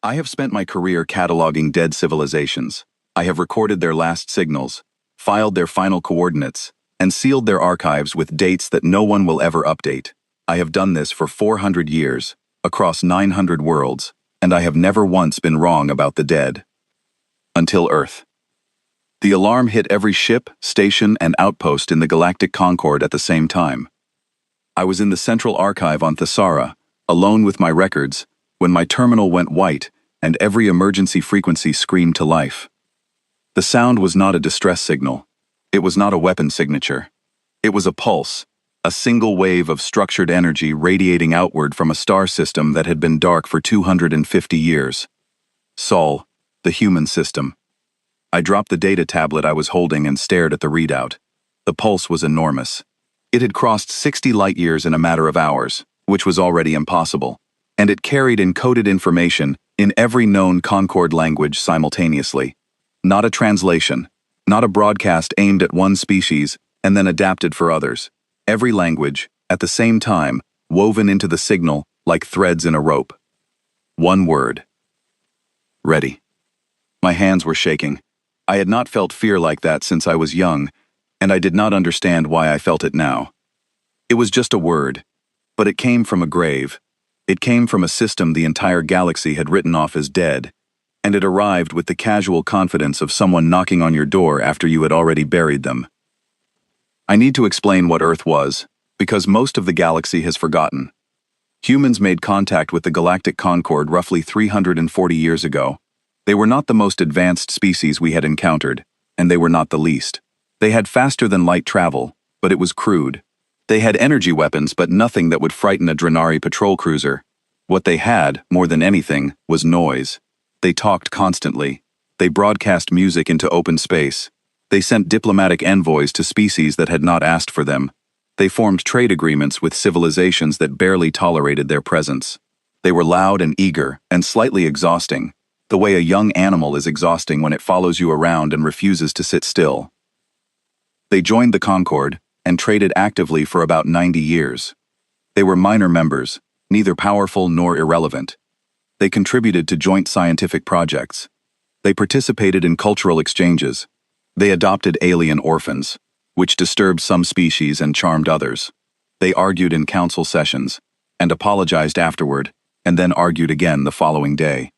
I have spent my career cataloging dead civilizations. I have recorded their last signals, filed their final coordinates, and sealed their archives with dates that no one will ever update. I have done this for 400 years, across 900 worlds, and I have never once been wrong about the dead. Until Earth. The alarm hit every ship, station, and outpost in the Galactic Concord at the same time. I was in the Central Archive on Thesara, alone with my records, when my terminal went white and every emergency frequency screamed to life. The sound was not a distress signal. It was not a weapon signature. It was a pulse, a single wave of structured energy radiating outward from a star system that had been dark for 250 years. Sol, the human system. I dropped the data tablet I was holding and stared at the readout. The pulse was enormous. It had crossed 60 light-years in a matter of hours, which was already impossible, and it carried encoded information in every known Concord language simultaneously. Not a translation, not a broadcast aimed at one species and then adapted for others. Every language, at the same time, woven into the signal like threads in a rope. One word. Ready. My hands were shaking. I had not felt fear like that since I was young, and I did not understand why I felt it now. It was just a word, but it came from a grave. It came from a system the entire galaxy had written off as dead, and it arrived with the casual confidence of someone knocking on your door after you had already buried them. I need to explain what Earth was, because most of the galaxy has forgotten. Humans made contact with the Galactic Concord roughly 340 years ago. They were not the most advanced species we had encountered, and they were not the least. They had faster-than-light travel, but it was crude. They had energy weapons, but nothing that would frighten a Drenari patrol cruiser. What they had, more than anything, was noise. They talked constantly. They broadcast music into open space. They sent diplomatic envoys to species that had not asked for them. They formed trade agreements with civilizations that barely tolerated their presence. They were loud and eager, and slightly exhausting, the way a young animal is exhausting when it follows you around and refuses to sit still. They joined the Concord and traded actively for about 90 years. They were minor members, neither powerful nor irrelevant. They contributed to joint scientific projects. They participated in cultural exchanges. They adopted alien orphans, which disturbed some species and charmed others. They argued in council sessions, and apologized afterward, and then argued again the following day.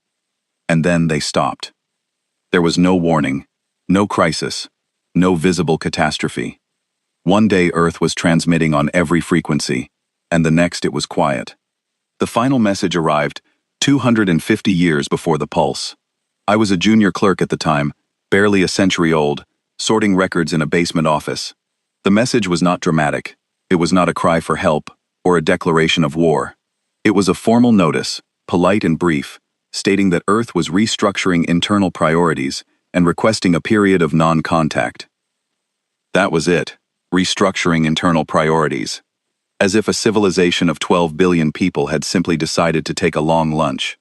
And then they stopped. There was no warning, no crisis, no visible catastrophe. One day Earth was transmitting on every frequency, and the next it was quiet. The final message arrived 250 years before the pulse. I was a junior clerk at the time, barely a century old, sorting records in a basement office. The message was not dramatic. It was not a cry for help or a declaration of war. It was a formal notice, polite and brief, stating that Earth was restructuring internal priorities and requesting a period of non-contact. That was it, restructuring internal priorities. As if a civilization of 12 billion people had simply decided to take a long lunch.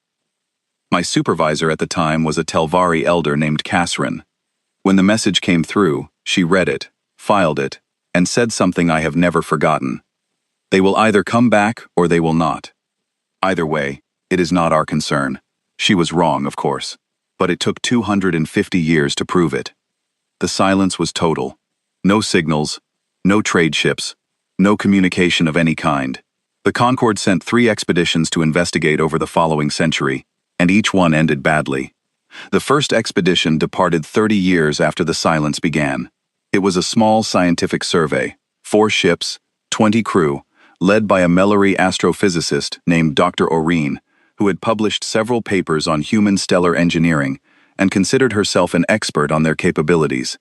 My supervisor at the time was a Telvari elder named Kasrin. When the message came through, she read it, filed it, and said something I have never forgotten. They will either come back or they will not. Either way, it is not our concern. She was wrong, of course, but it took 250 years to prove it. The silence was total. No signals, no trade ships, no communication of any kind. The Concord sent 3 expeditions to investigate over the following century, and each one ended badly. The first expedition departed 30 years after the silence began. It was a small scientific survey, 4 ships, 20 crew, led by a Mellery astrophysicist named Dr. Oreen, who had published several papers on human stellar engineering and considered herself an expert on their capabilities.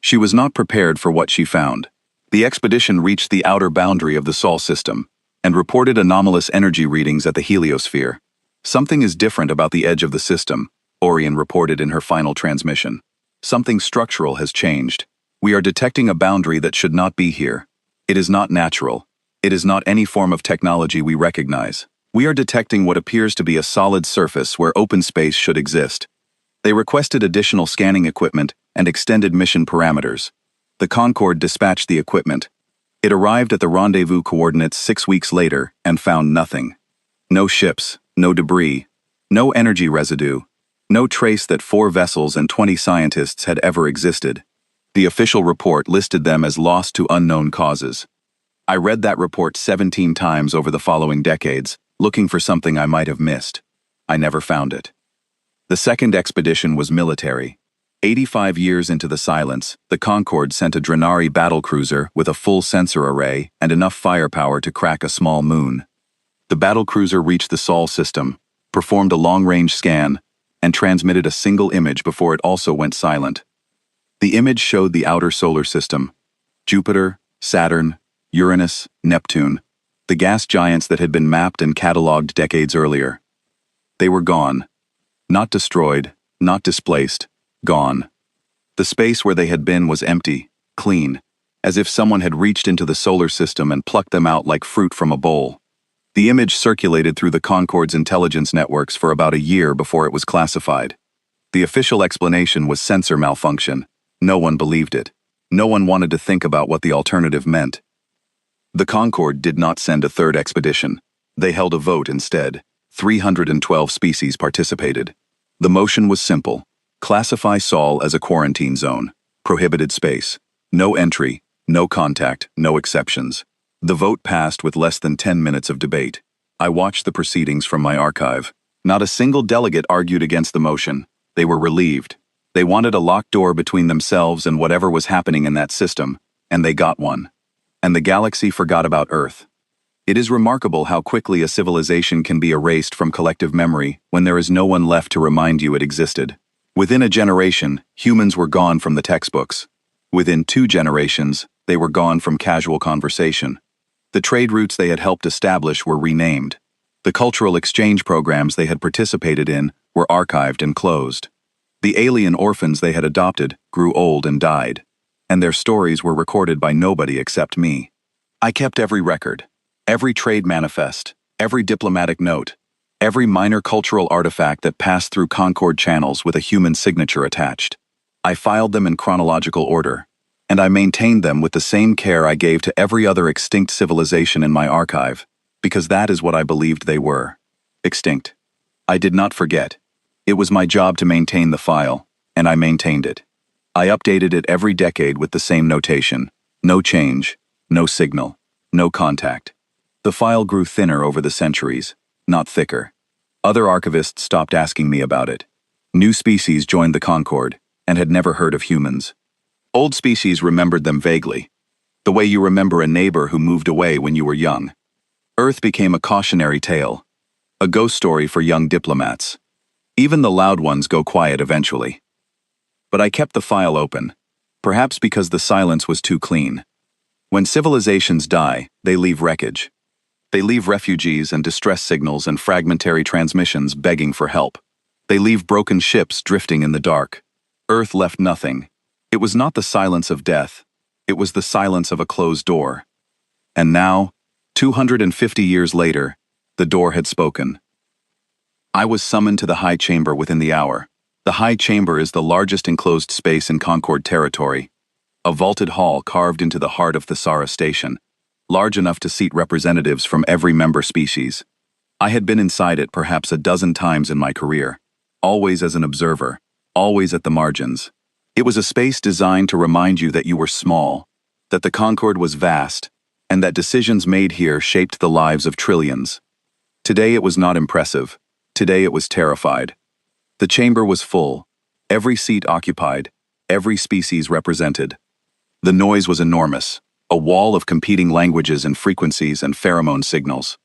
She was not prepared for what she found. The expedition reached the outer boundary of the Sol system and reported anomalous energy readings at the heliosphere. Something is different about the edge of the system, Orion reported in her final transmission. Something structural has changed. We are detecting a boundary that should not be here. It is not natural. It is not any form of technology we recognize. We are detecting what appears to be a solid surface where open space should exist. They requested additional scanning equipment and extended mission parameters. The Concord dispatched the equipment. It arrived at the rendezvous coordinates 6 weeks later and found nothing. No ships, no debris, No energy residue. No trace that 4 vessels and 20 scientists had ever existed. The official report listed them as lost to unknown causes. I read that report 17 times over the following decades, looking for something I might have missed. I never found it. The second expedition was military. 85 years into the silence, the Concorde sent a Drenari battlecruiser with a full sensor array and enough firepower to crack a small moon. The battlecruiser reached the Sol system, performed a long-range scan, and transmitted a single image before it also went silent. The image showed the outer solar system: Jupiter, Saturn, Uranus, Neptune, the gas giants that had been mapped and catalogued decades earlier. They were gone. Not destroyed, not displaced, gone. The space where they had been was empty, clean, as if someone had reached into the solar system and plucked them out like fruit from a bowl. The image circulated through the Concorde's intelligence networks for about a year before it was classified. The official explanation was sensor malfunction. No one believed it. No one wanted to think about what the alternative meant. The Concorde did not send a third expedition. They held a vote instead. 312 species participated. The motion was simple: classify Sol as a quarantine zone, prohibited space, no entry, no contact, no exceptions. The vote passed with less than 10 minutes of debate. I watched the proceedings from my archive. Not a single delegate argued against the motion. They were relieved. They wanted a locked door between themselves and whatever was happening in that system, and they got one. And the galaxy forgot about Earth. It is remarkable how quickly a civilization can be erased from collective memory when there is no one left to remind you it existed. Within a generation, humans were gone from the textbooks. Within 2 generations, they were gone from casual conversation. The trade routes they had helped establish were renamed. The cultural exchange programs they had participated in were archived and closed. The alien orphans they had adopted grew old and died, and their stories were recorded by nobody except me. I kept every record. Every trade manifest, every diplomatic note, every minor cultural artifact that passed through Concorde channels with a human signature attached. I filed them in chronological order, and I maintained them with the same care I gave to every other extinct civilization in my archive, because that is what I believed they were: extinct. I did not forget. It was my job to maintain the file, and I maintained it. I updated it every decade with the same notation: no change, no signal, no contact. The file grew thinner over the centuries, not thicker. Other archivists stopped asking me about it. New species joined the Concorde and had never heard of humans. Old species remembered them vaguely, the way you remember a neighbor who moved away when you were young. Earth became a cautionary tale, a ghost story for young diplomats. Even the loud ones go quiet eventually. But I kept the file open, perhaps because the silence was too clean. When civilizations die, they leave wreckage. They leave refugees and distress signals and fragmentary transmissions begging for help. They leave broken ships drifting in the dark. Earth left nothing. It was not the silence of death. It was the silence of a closed door. And now, 250 years later, the door had spoken. I was summoned to the High Chamber within the hour. The High Chamber is the largest enclosed space in Concorde territory. A vaulted hall carved into the heart of Thesara Station, large enough to seat representatives from every member species. I had been inside it perhaps a dozen times in my career, always as an observer, always at the margins. It was a space designed to remind you that you were small, that the Concorde was vast, and that decisions made here shaped the lives of trillions. Today it was not impressive. Today it was terrified. The chamber was full, every seat occupied, every species represented. The noise was enormous, a wall of competing languages and frequencies and pheromone signals.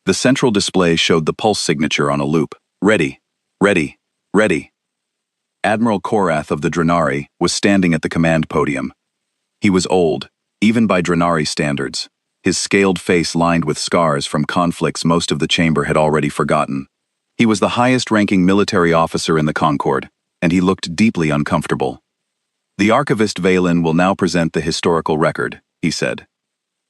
The central display showed the pulse signature on a loop. Ready, ready, ready. Admiral Korath of the Drenari was standing at the command podium. He was old, even by Drenari standards, his scaled face lined with scars from conflicts most of the chamber had already forgotten. He was the highest-ranking military officer in the Concorde, and he looked deeply uncomfortable. "The archivist Valen will now present the historical record," he said.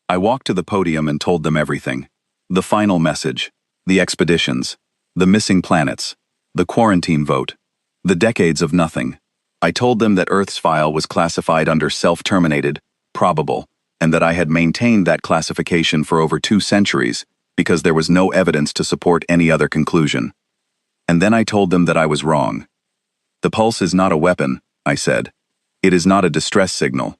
I walked to the podium and told them everything. The final message, the expeditions, the missing planets, the quarantine vote, the decades of nothing. I told them that Earth's file was classified under self-terminated, probable, and that I had maintained that classification for over 2 centuries because there was no evidence to support any other conclusion. And then I told them that I was wrong. The pulse is not a weapon, I said. It is not a distress signal.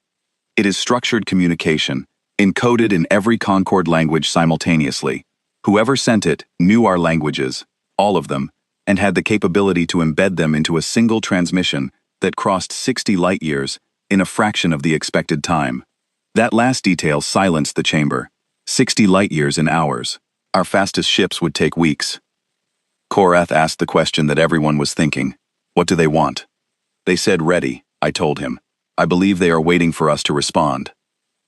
It is structured communication, encoded in every Concord language simultaneously. Whoever sent it knew our languages, all of them, and had the capability to embed them into a single transmission that crossed 60 light-years in a fraction of the expected time. That last detail silenced the chamber. 60 light-years in hours. Our fastest ships would take weeks. Korath asked the question that everyone was thinking. What do they want? They said ready, I told him. I believe they are waiting for us to respond.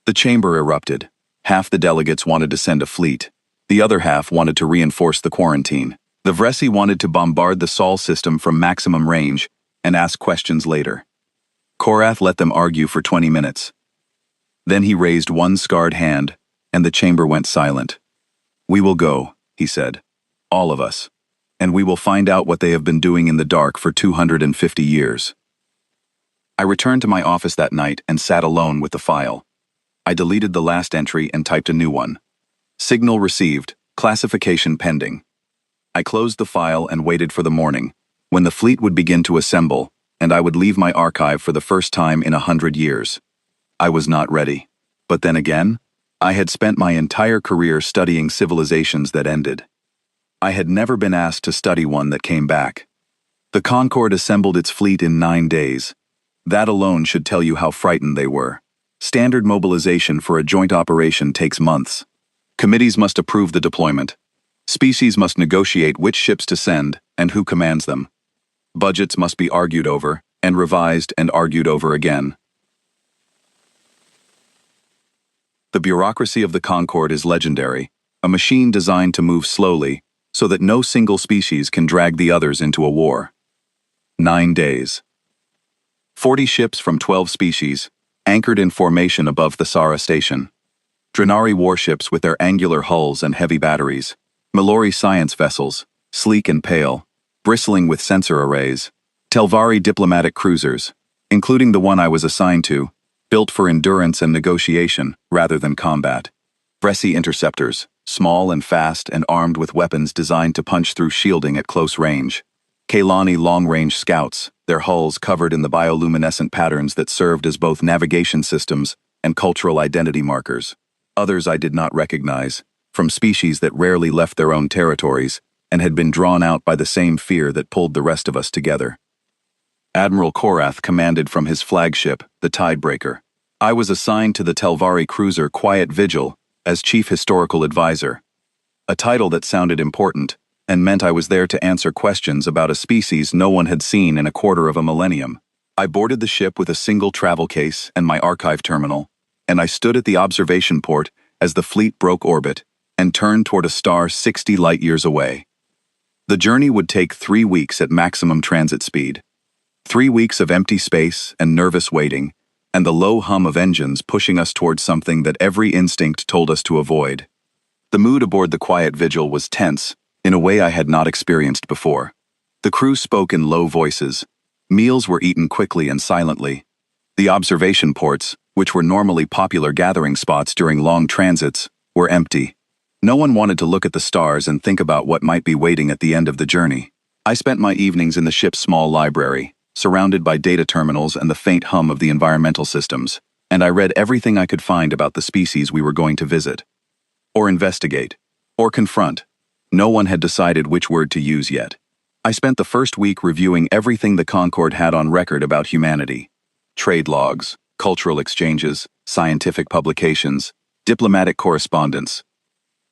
The chamber erupted. Half the delegates wanted to send a fleet. The other half wanted to reinforce the quarantine. The Vresi wanted to bombard the Sol system from maximum range and ask questions later. Korath let them argue for 20 minutes. Then he raised one scarred hand, and the chamber went silent. We will go, he said. All of us. And we will find out what they have been doing in the dark for 250 years. I returned to my office that night and sat alone with the file. I deleted the last entry and typed a new one. Signal received, classification pending. I closed the file and waited for the morning, when the fleet would begin to assemble, and I would leave my archive for the first time in 100 years. I was not ready. But then again, I had spent my entire career studying civilizations that ended. I had never been asked to study one that came back. The Concord assembled its fleet in 9 days. That alone should tell you how frightened they were. Standard mobilization for a joint operation takes months. Committees must approve the deployment. Species must negotiate which ships to send and who commands them. Budgets must be argued over, and revised and argued over again. The bureaucracy of the Concord is legendary, a machine designed to move slowly, so that no single species can drag the others into a war. 9 days. 40 ships from 12 species, anchored in formation above the Sara station. Drenari warships with their angular hulls and heavy batteries. Malori science vessels, sleek and pale, bristling with sensor arrays. Telvari diplomatic cruisers, including the one I was assigned to, built for endurance and negotiation rather than combat. Vresi interceptors, small and fast and armed with weapons designed to punch through shielding at close range. Kaylani long-range scouts, their hulls covered in the bioluminescent patterns that served as both navigation systems and cultural identity markers. Others I did not recognize, from species that rarely left their own territories and had been drawn out by the same fear that pulled the rest of us together. Admiral Korath commanded from his flagship, the Tidebreaker. I was assigned to the Telvari cruiser Quiet Vigil as Chief Historical Advisor, a title that sounded important and meant I was there to answer questions about a species no one had seen in a quarter of a millennium. I boarded the ship with a single travel case and my archive terminal, and I stood at the observation port as the fleet broke orbit and turned toward a star 60 light-years away. The journey would take 3 weeks at maximum transit speed. 3 weeks of empty space and nervous waiting, and the low hum of engines pushing us towards something that every instinct told us to avoid. The mood aboard the Quiet Vigil was tense, in a way I had not experienced before. The crew spoke in low voices. Meals were eaten quickly and silently. The observation ports, which were normally popular gathering spots during long transits, were empty. No one wanted to look at the stars and think about what might be waiting at the end of the journey. I spent my evenings in the ship's small library, surrounded by data terminals and the faint hum of the environmental systems, and I read everything I could find about the species we were going to visit. Or investigate. Or confront. No one had decided which word to use yet. I spent the first week reviewing everything the Concord had on record about humanity. Trade logs, cultural exchanges, scientific publications, diplomatic correspondence.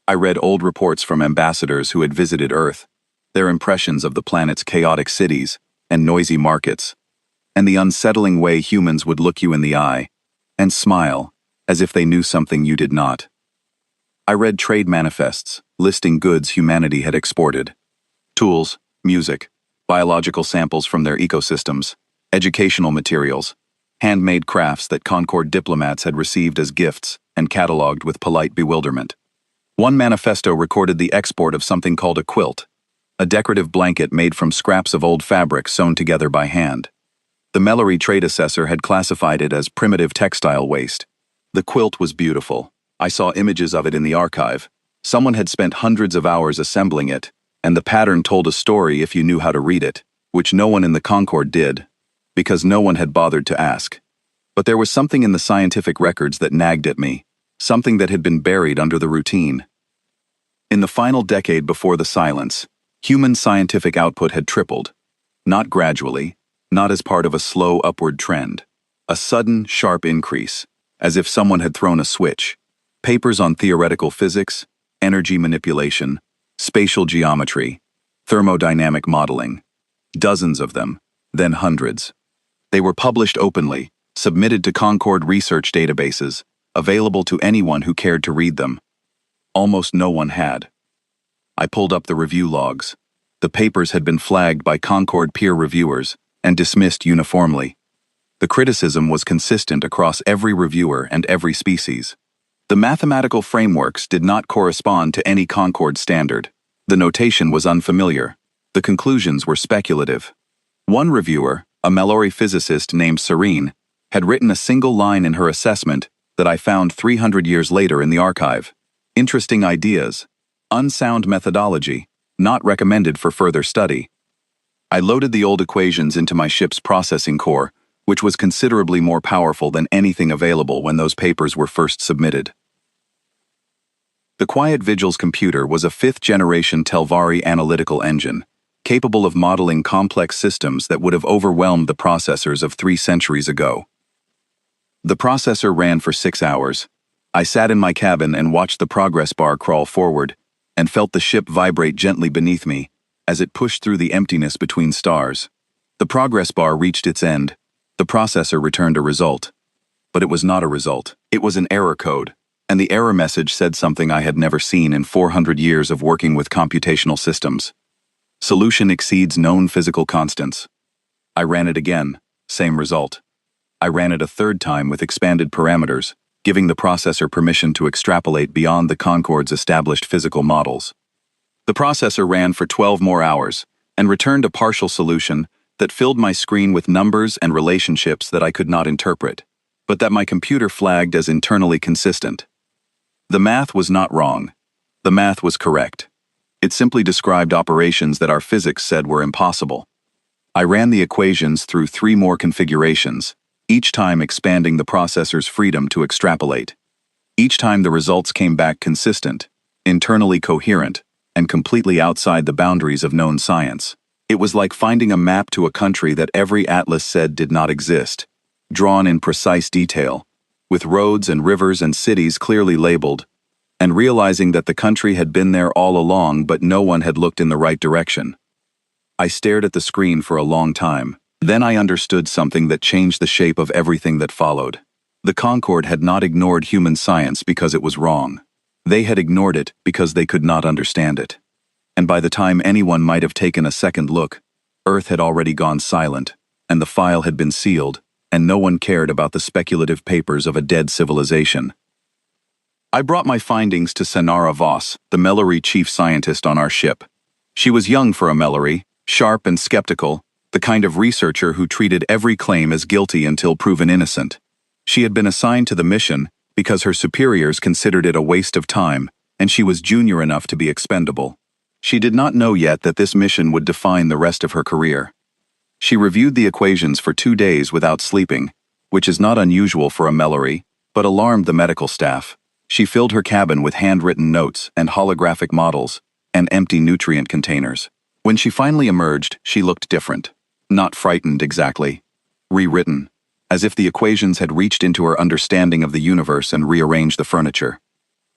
I read old reports from ambassadors who had visited Earth, their impressions of the planet's chaotic cities and noisy markets, and the unsettling way humans would look you in the eye and smile as if they knew something you did not. I read trade manifests listing goods humanity had exported. Tools, music, biological samples from their ecosystems, educational materials, handmade crafts that Concord diplomats had received as gifts and catalogued with polite bewilderment. One manifesto recorded the export of something called a quilt, a decorative blanket made from scraps of old fabric sewn together by hand. The Mellery trade assessor had classified it as primitive textile waste. The quilt was beautiful. I saw images of it in the archive. Someone had spent hundreds of hours assembling it, and the pattern told a story if you knew how to read it, which no one in the Concorde did, because no one had bothered to ask. But there was something in the scientific records that nagged at me, something that had been buried under the routine. In the final decade before the silence, human scientific output had tripled. Not gradually, not as part of a slow upward trend. A sudden, sharp increase, as if someone had thrown a switch. Papers on theoretical physics, energy manipulation, spatial geometry, thermodynamic modeling. Dozens of them, then hundreds. They were published openly, submitted to Concorde research databases, available to anyone who cared to read them. Almost no one had. I pulled up the review logs. The papers had been flagged by Concorde peer reviewers and dismissed uniformly. The criticism was consistent across every reviewer and every species. The mathematical frameworks did not correspond to any Concorde standard. The notation was unfamiliar. The conclusions were speculative. One reviewer, a Mallory physicist named Serene, had written a single line in her assessment that I found 300 years later in the archive. Interesting ideas. Unsound methodology. Not recommended for further study. I loaded the old equations into my ship's processing core, which was considerably more powerful than anything available when those papers were first submitted. The Quiet Vigil's computer was a fifth-generation Telvari analytical engine, capable of modeling complex systems that would have overwhelmed the processors of 3 centuries ago. The processor ran for 6 hours. I sat in my cabin and watched the progress bar crawl forward, and felt the ship vibrate gently beneath me as it pushed through the emptiness between stars. The progress bar reached its end. The processor returned a result. But it was not a result. It was an error code, and the error message said something I had never seen in 400 years of working with computational systems. Solution exceeds known physical constants. I ran it again, same result. I ran it a third time with expanded parameters, giving the processor permission to extrapolate beyond the Concorde's established physical models. The processor ran for 12 more hours and returned a partial solution that filled my screen with numbers and relationships that I could not interpret, but that my computer flagged as internally consistent. The math was not wrong. The math was correct. It simply described operations that our physics said were impossible. I ran the equations through 3 more configurations, each time expanding the processor's freedom to extrapolate. Each time the results came back consistent, internally coherent, and completely outside the boundaries of known science. It was like finding a map to a country that every atlas said did not exist, drawn in precise detail, with roads and rivers and cities clearly labeled, and realizing that the country had been there all along but no one had looked in the right direction. I stared at the screen for a long time. Then I understood something that changed the shape of everything that followed. The Concorde had not ignored human science because it was wrong. They had ignored it because they could not understand it. And by the time anyone might have taken a second look, Earth had already gone silent, and the file had been sealed, and no one cared about the speculative papers of a dead civilization. I brought my findings to Senara Voss, the Mallory chief scientist on our ship. She was young for a Mallory, sharp and skeptical, the kind of researcher who treated every claim as guilty until proven innocent. She had been assigned to the mission because her superiors considered it a waste of time, and she was junior enough to be expendable. She did not know yet that this mission would define the rest of her career. She reviewed the equations for 2 days without sleeping, which is not unusual for a Mallory, but alarmed the medical staff. She filled her cabin with handwritten notes and holographic models and empty nutrient containers. When she finally emerged, she looked different. Not frightened exactly. Rewritten, as if the equations had reached into her understanding of the universe and rearranged the furniture.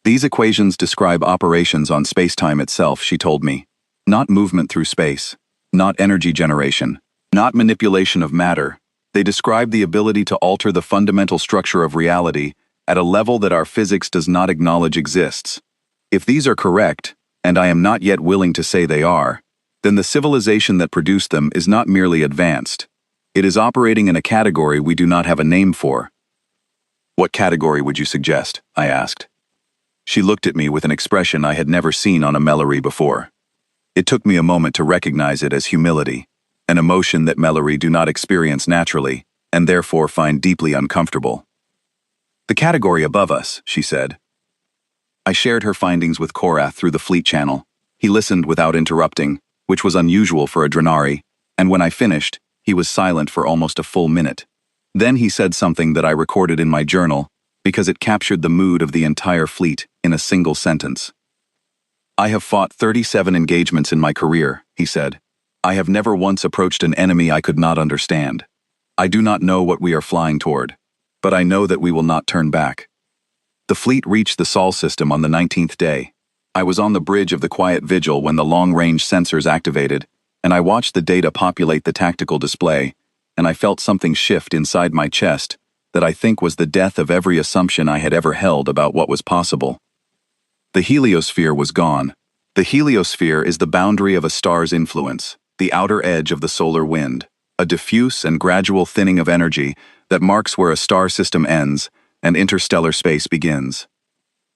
These equations describe operations on space-time itself, she told me. Not movement through space. Not energy generation. Not manipulation of matter. They describe the ability to alter the fundamental structure of reality at a level that our physics does not acknowledge exists. If these are correct, and I am not yet willing to say they are, then the civilization that produced them is not merely advanced. It is operating in a category we do not have a name for. What category would you suggest? I asked. She looked at me with an expression I had never seen on a Mallory before. It took me a moment to recognize it as humility, an emotion that Mallory do not experience naturally, and therefore find deeply uncomfortable. The category above us, she said. I shared her findings with Korath through the fleet channel. He listened without interrupting, which was unusual for a Drenari, and when I finished, he was silent for almost a full minute. Then he said something that I recorded in my journal, because it captured the mood of the entire fleet in a single sentence. "I have fought 37 engagements in my career," he said. "I have never once approached an enemy I could not understand. I do not know what we are flying toward, but I know that we will not turn back." The fleet reached the Sol system on the 19th day. I was on the bridge of the quiet vigil when the long-range sensors activated, and I watched the data populate the tactical display, and I felt something shift inside my chest that I think was the death of every assumption I had ever held about what was possible. The heliosphere was gone. The heliosphere is the boundary of a star's influence, the outer edge of the solar wind, a diffuse and gradual thinning of energy that marks where a star system ends and interstellar space begins.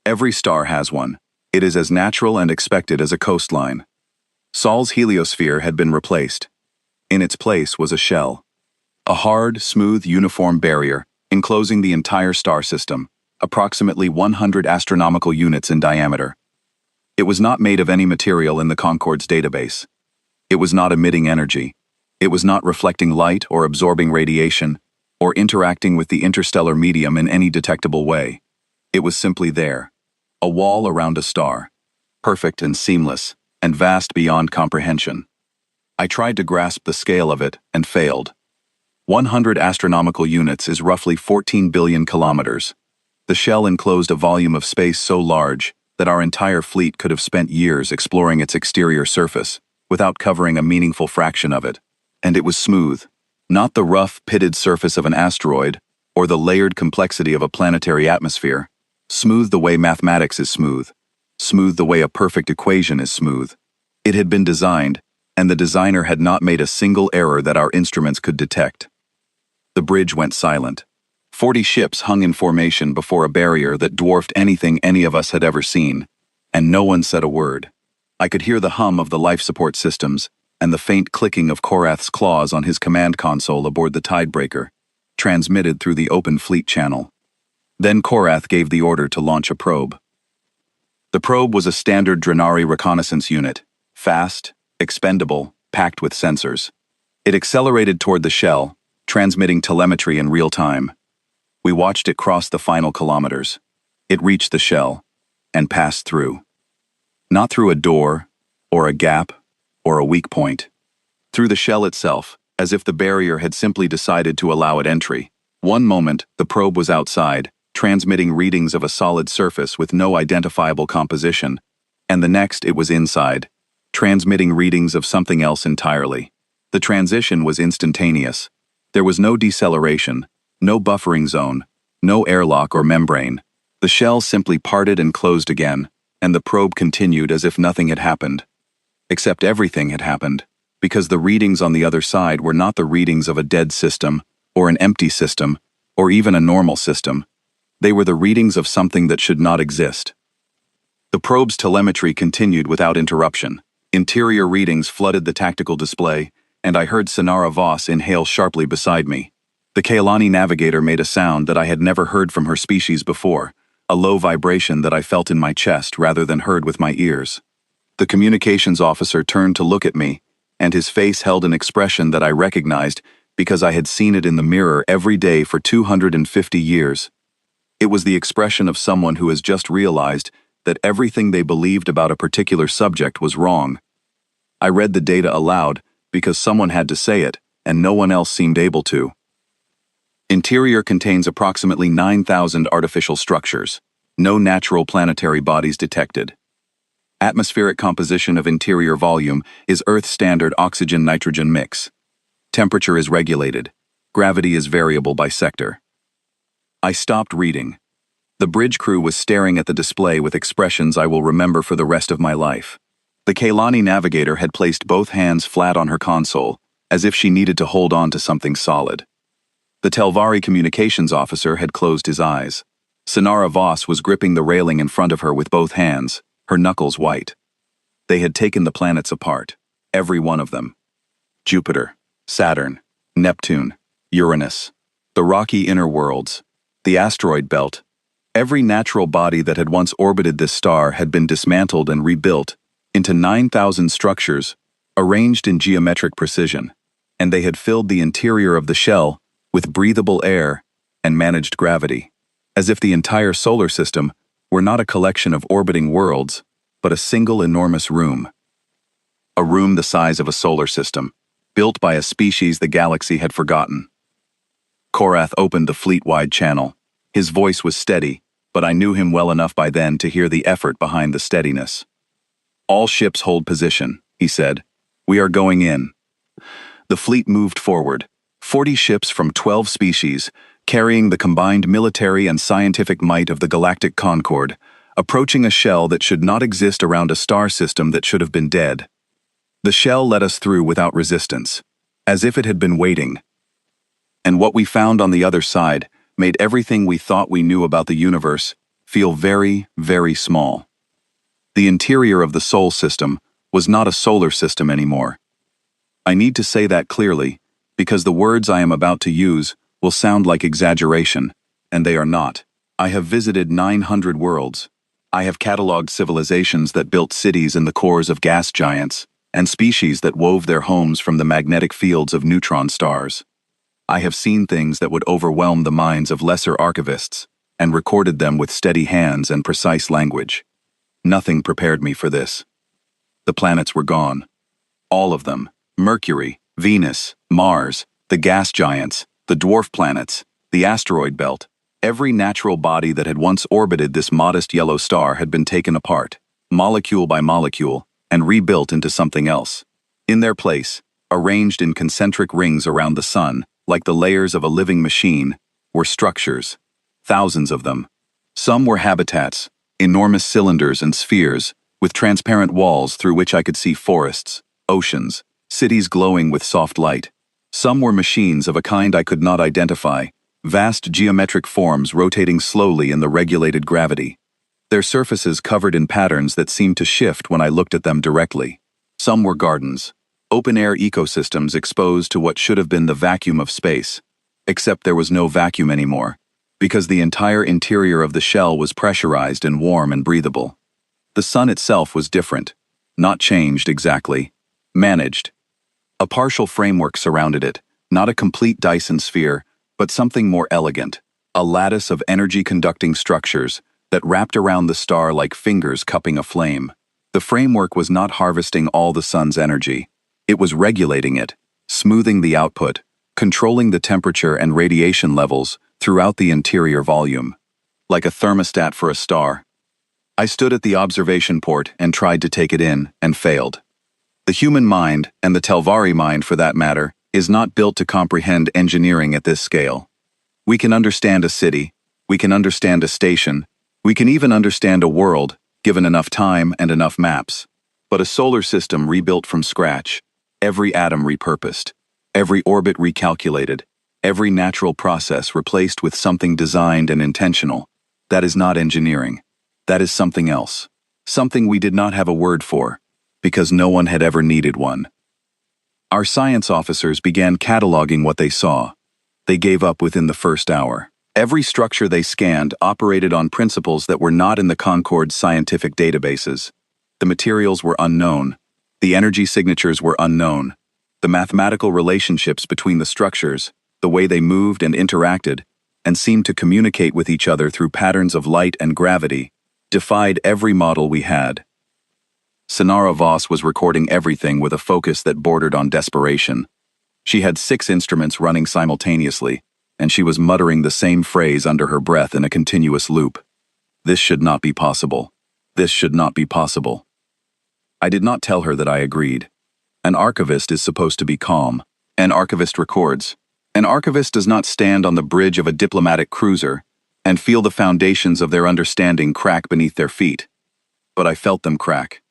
Every star has one. It is as natural and expected as a coastline. Sol's heliosphere had been replaced. In its place was a shell. A hard, smooth, uniform barrier enclosing the entire star system, approximately 100 astronomical units in diameter. It was not made of any material in the Concorde's database. It was not emitting energy. It was not reflecting light or absorbing radiation, or interacting with the interstellar medium in any detectable way. It was simply there. A wall around a star. Perfect and seamless, and vast beyond comprehension. I tried to grasp the scale of it, and failed. 100 astronomical units is roughly 14 billion kilometers. The shell enclosed a volume of space so large that our entire fleet could have spent years exploring its exterior surface, without covering a meaningful fraction of it. And it was smooth. Not the rough, pitted surface of an asteroid, or the layered complexity of a planetary atmosphere. Smooth the way mathematics is smooth. Smooth the way a perfect equation is smooth. It had been designed, and the designer had not made a single error that our instruments could detect. The bridge went silent. 40 ships hung in formation before a barrier that dwarfed anything any of us had ever seen, and no one said a word. I could hear the hum of the life support systems, and the faint clicking of Korath's claws on his command console aboard the Tidebreaker, transmitted through the open fleet channel. Then Korath gave the order to launch a probe. The probe was a standard Drenari reconnaissance unit, fast, expendable, packed with sensors. It accelerated toward the shell, transmitting telemetry in real time. We watched it cross the final kilometers. It reached the shell, and passed through. Not through a door, or a gap, or a weak point. Through the shell itself, as if the barrier had simply decided to allow it entry. One moment, the probe was outside, transmitting readings of a solid surface with no identifiable composition, and the next it was inside, transmitting readings of something else entirely. The transition was instantaneous. There was no deceleration, no buffering zone, no airlock or membrane. The shell simply parted and closed again, and the probe continued as if nothing had happened. Except everything had happened, because the readings on the other side were not the readings of a dead system, or an empty system, or even a normal system. They were the readings of something that should not exist. The probe's telemetry continued without interruption. Interior readings flooded the tactical display, and I heard Sonara Voss inhale sharply beside me. The Kailani navigator made a sound that I had never heard from her species before, a low vibration that I felt in my chest rather than heard with my ears. The communications officer turned to look at me, and his face held an expression that I recognized because I had seen it in the mirror every day for 250 years. It was the expression of someone who has just realized that everything they believed about a particular subject was wrong. I read the data aloud because someone had to say it, and no one else seemed able to. Interior contains approximately 9,000 artificial structures. No natural planetary bodies detected. Atmospheric composition of interior volume is Earth-standard oxygen-nitrogen mix. Temperature is regulated. Gravity is variable by sector. I stopped reading. The bridge crew was staring at the display with expressions I will remember for the rest of my life. The Kailani navigator had placed both hands flat on her console, as if she needed to hold on to something solid. The Telvari communications officer had closed his eyes. Sonara Voss was gripping the railing in front of her with both hands, her knuckles white. They had taken the planets apart, every one of them. Jupiter, Saturn, Neptune, Uranus, the rocky inner worlds, the asteroid belt. Every natural body that had once orbited this star had been dismantled and rebuilt, into 9,000 structures, arranged in geometric precision, and they had filled the interior of the shell with breathable air and managed gravity, as if the entire solar system were not a collection of orbiting worlds, but a single enormous room. A room the size of a solar system, built by a species the galaxy had forgotten. Korath opened the fleet-wide channel. His voice was steady, but I knew him well enough by then to hear the effort behind the steadiness. "All ships hold position," he said. "We are going in." The fleet moved forward, 40 ships from 12 species, carrying the combined military and scientific might of the Galactic Concord, approaching a shell that should not exist around a star system that should have been dead. The shell let us through without resistance, as if it had been waiting. And what we found on the other side made everything we thought we knew about the universe feel very, very small. The interior of the Sol system was not a solar system anymore. I need to say that clearly, because the words I am about to use will sound like exaggeration, and they are not. I have visited 900 worlds. I have cataloged civilizations that built cities in the cores of gas giants, and species that wove their homes from the magnetic fields of neutron stars. I have seen things that would overwhelm the minds of lesser archivists, and recorded them with steady hands and precise language. Nothing prepared me for this. The planets were gone. All of them. Mercury, Venus, Mars, the gas giants, the dwarf planets, the asteroid belt. Every natural body that had once orbited this modest yellow star had been taken apart, molecule by molecule, and rebuilt into something else. In their place, arranged in concentric rings around the sun, like the layers of a living machine, were structures. Thousands of them. Some were habitats, enormous cylinders and spheres, with transparent walls through which I could see forests, oceans, cities glowing with soft light. Some were machines of a kind I could not identify, vast geometric forms rotating slowly in the regulated gravity. Their surfaces covered in patterns that seemed to shift when I looked at them directly. Some were gardens, open-air ecosystems exposed to what should have been the vacuum of space, except there was no vacuum anymore, because the entire interior of the shell was pressurized and warm and breathable. The sun itself was different, not changed exactly, managed. A partial framework surrounded it, not a complete Dyson sphere, but something more elegant, a lattice of energy-conducting structures that wrapped around the star like fingers cupping a flame. The framework was not harvesting all the sun's energy. It was regulating it, smoothing the output, controlling the temperature and radiation levels throughout the interior volume. Like a thermostat for a star. I stood at the observation port and tried to take it in, and failed. The human mind, and the Telvari mind for that matter, is not built to comprehend engineering at this scale. We can understand a city, we can understand a station, we can even understand a world, given enough time and enough maps. But a solar system rebuilt from scratch, every atom repurposed, every orbit recalculated, every natural process replaced with something designed and intentional, that is not engineering. That is something else. Something we did not have a word for, because no one had ever needed one. Our science officers began cataloging what they saw. They gave up within the first hour. Every structure they scanned operated on principles that were not in the Concord's scientific databases. The materials were unknown. The energy signatures were unknown. The mathematical relationships between the structures, the way they moved and interacted, and seemed to communicate with each other through patterns of light and gravity, defied every model we had. Sonara Voss was recording everything with a focus that bordered on desperation. She had 6 instruments running simultaneously, and she was muttering the same phrase under her breath in a continuous loop. This should not be possible. This should not be possible. I did not tell her that I agreed. An archivist is supposed to be calm. An archivist records. An archivist does not stand on the bridge of a diplomatic cruiser and feel the foundations of their understanding crack beneath their feet. But I felt them crack.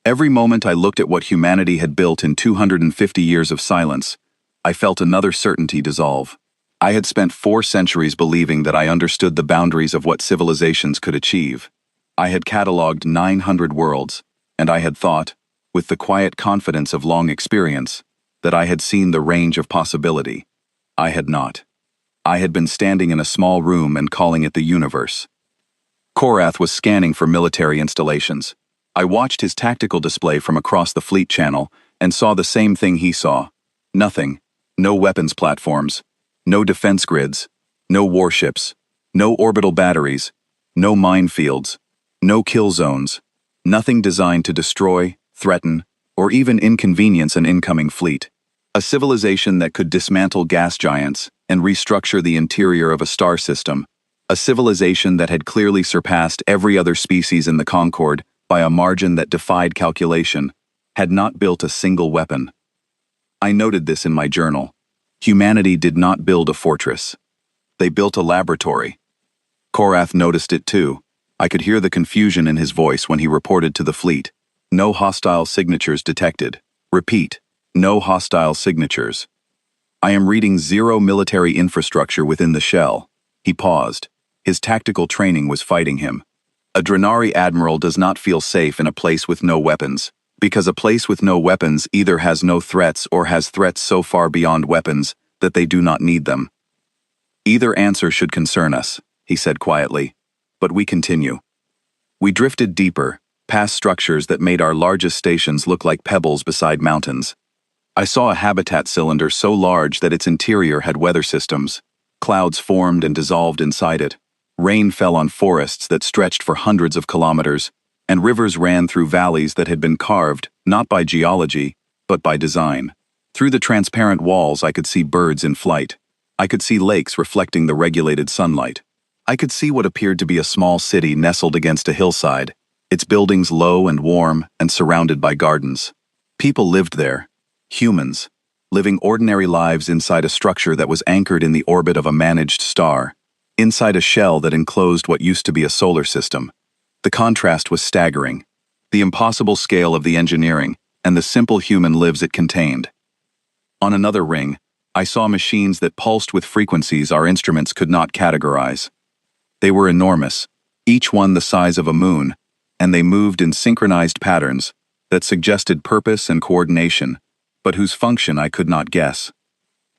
Every moment I looked at what humanity had built in 250 years of silence, I felt another certainty dissolve. I had spent 4 centuries believing that I understood the boundaries of what civilizations could achieve. I had cataloged 900 worlds, and I had thought, with the quiet confidence of long experience, that I had seen the range of possibility. I had not. I had been standing in a small room and calling it the universe. Korath was scanning for military installations. I watched his tactical display from across the fleet channel and saw the same thing he saw. Nothing. No weapons platforms. No defense grids. No warships. No orbital batteries. No minefields. No kill zones. Nothing designed to destroy, threaten, or even inconvenience an incoming fleet. A civilization that could dismantle gas giants and restructure the interior of a star system. A civilization that had clearly surpassed every other species in the Concord by a margin that defied calculation, had not built a single weapon. I noted this in my journal. Humanity did not build a fortress. They built a laboratory. Korath noticed it too. I could hear the confusion in his voice when he reported to the fleet. No hostile signatures detected. Repeat, no hostile signatures. I am reading zero military infrastructure within the shell. He paused. His tactical training was fighting him. A Drenari admiral does not feel safe in a place with no weapons, because a place with no weapons either has no threats or has threats so far beyond weapons that they do not need them. Either answer should concern us, he said quietly, but we continue. We drifted deeper, past structures that made our largest stations look like pebbles beside mountains. I saw a habitat cylinder so large that its interior had weather systems. Clouds formed and dissolved inside it. Rain fell on forests that stretched for hundreds of kilometers, and rivers ran through valleys that had been carved, not by geology, but by design. Through the transparent walls I could see birds in flight. I could see lakes reflecting the regulated sunlight. I could see what appeared to be a small city nestled against a hillside, its buildings low and warm and surrounded by gardens. People lived there, humans, living ordinary lives inside a structure that was anchored in the orbit of a managed star, inside a shell that enclosed what used to be a solar system. The contrast was staggering, the impossible scale of the engineering and the simple human lives it contained. On another ring, I saw machines that pulsed with frequencies our instruments could not categorize. They were enormous, each one the size of a moon, and they moved in synchronized patterns that suggested purpose and coordination, but whose function I could not guess.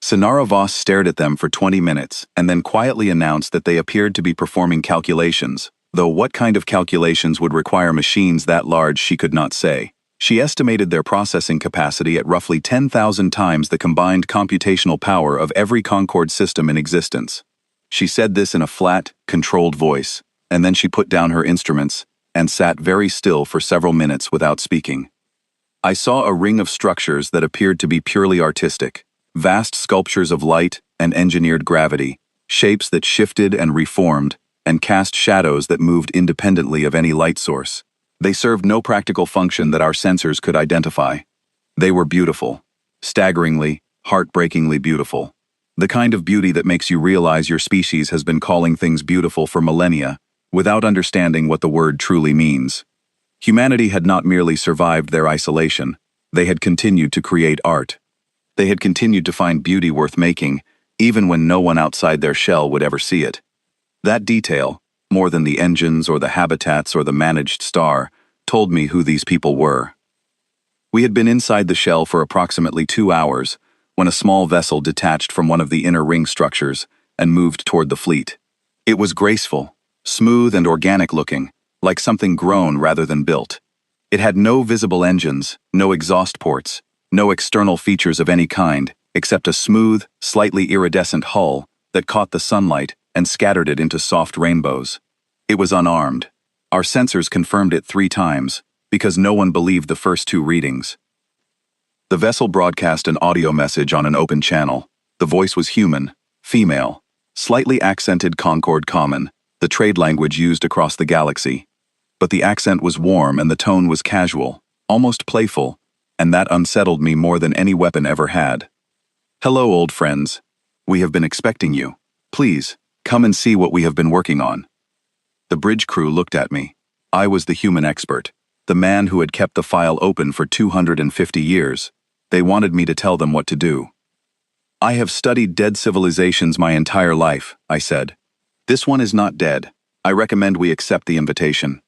Sonara Voss stared at them for 20 minutes and then quietly announced that they appeared to be performing calculations, though what kind of calculations would require machines that large she could not say. She estimated their processing capacity at roughly 10,000 times the combined computational power of every Concord system in existence. She said this in a flat, controlled voice, and then she put down her instruments and sat very still for several minutes without speaking. I saw a ring of structures that appeared to be purely artistic. Vast sculptures of light and engineered gravity, shapes that shifted and reformed, and cast shadows that moved independently of any light source. They served no practical function that our sensors could identify. They were beautiful. Staggeringly, heartbreakingly beautiful. The kind of beauty that makes you realize your species has been calling things beautiful for millennia, without understanding what the word truly means. Humanity had not merely survived their isolation, they had continued to create art. They had continued to find beauty worth making, even when no one outside their shell would ever see it. That detail, more than the engines or the habitats or the managed star, told me who these people were. We had been inside the shell for approximately 2 hours, when a small vessel detached from one of the inner ring structures and moved toward the fleet. It was graceful, smooth and organic looking, like something grown rather than built. It had no visible engines, no exhaust ports, no external features of any kind, except a smooth, slightly iridescent hull that caught the sunlight and scattered it into soft rainbows. It was unarmed. Our sensors confirmed it 3 times, because no one believed the first 2 readings. The vessel broadcast an audio message on an open channel. The voice was human, female, slightly accented Concord Common, the trade language used across the galaxy. But the accent was warm and the tone was casual, almost playful, and that unsettled me more than any weapon ever had. Hello, old friends. We have been expecting you. Please, come and see what we have been working on. The bridge crew looked at me. I was the human expert, the man who had kept the file open for 250 years. They wanted me to tell them what to do. I have studied dead civilizations my entire life, I said. This one is not dead. I recommend we accept the invitation.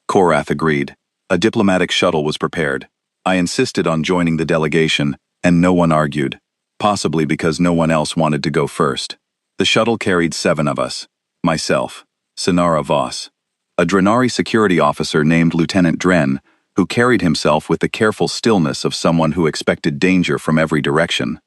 Korath agreed. A diplomatic shuttle was prepared. I insisted on joining the delegation, and no one argued, possibly because no one else wanted to go first. The shuttle carried 7 of us. Myself, Sonara Voss, a Drenari security officer named Lieutenant Dren, who carried himself with the careful stillness of someone who expected danger from every direction.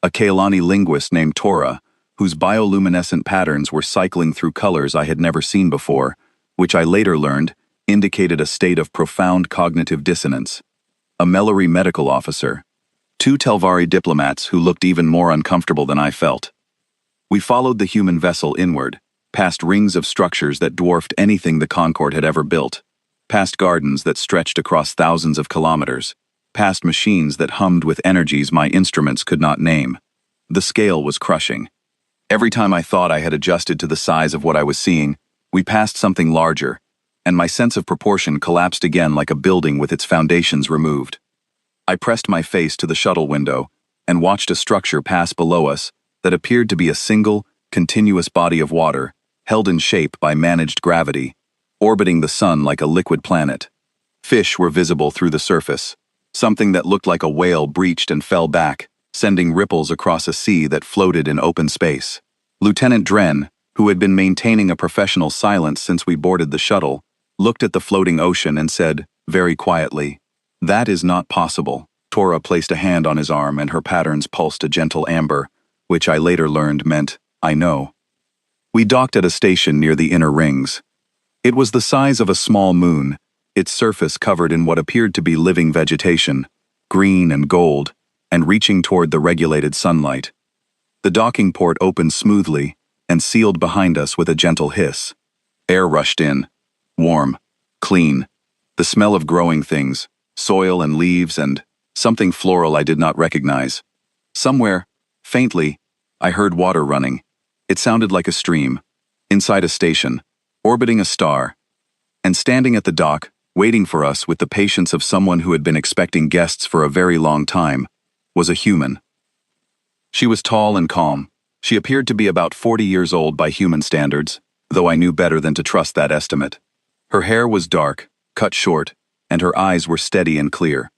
A Kailani linguist named Tora, whose bioluminescent patterns were cycling through colors I had never seen before, which I later learned indicated a state of profound cognitive dissonance. A Melori medical officer. 2 Telvari diplomats who looked even more uncomfortable than I felt. We followed the human vessel inward, past rings of structures that dwarfed anything the Concord had ever built, past gardens that stretched across thousands of kilometers, past machines that hummed with energies my instruments could not name. The scale was crushing. Every time I thought I had adjusted to the size of what I was seeing, we passed something larger, and my sense of proportion collapsed again like a building with its foundations removed. I pressed my face to the shuttle window and watched a structure pass below us that appeared to be a single, continuous body of water, held in shape by managed gravity, orbiting the sun like a liquid planet. Fish were visible through the surface. Something that looked like a whale breached and fell back, sending ripples across a sea that floated in open space. Lieutenant Dren, who had been maintaining a professional silence since we boarded the shuttle, looked at the floating ocean and said, very quietly, "That is not possible." Tora placed a hand on his arm and her patterns pulsed a gentle amber, which I later learned meant, "I know." We docked at a station near the inner rings. It was the size of a small moon, its surface covered in what appeared to be living vegetation, green and gold, and reaching toward the regulated sunlight. The docking port opened smoothly and sealed behind us with a gentle hiss. Air rushed in. Warm, clean, the smell of growing things, soil and leaves and something floral I did not recognize. Somewhere, faintly, I heard water running. It sounded like a stream, inside a station, orbiting a star, and standing at the dock, waiting for us with the patience of someone who had been expecting guests for a very long time, was a human. She was tall and calm. She appeared to be about 40 years old by human standards, though I knew better than to trust that estimate. Her hair was dark, cut short, and her eyes were steady and clear.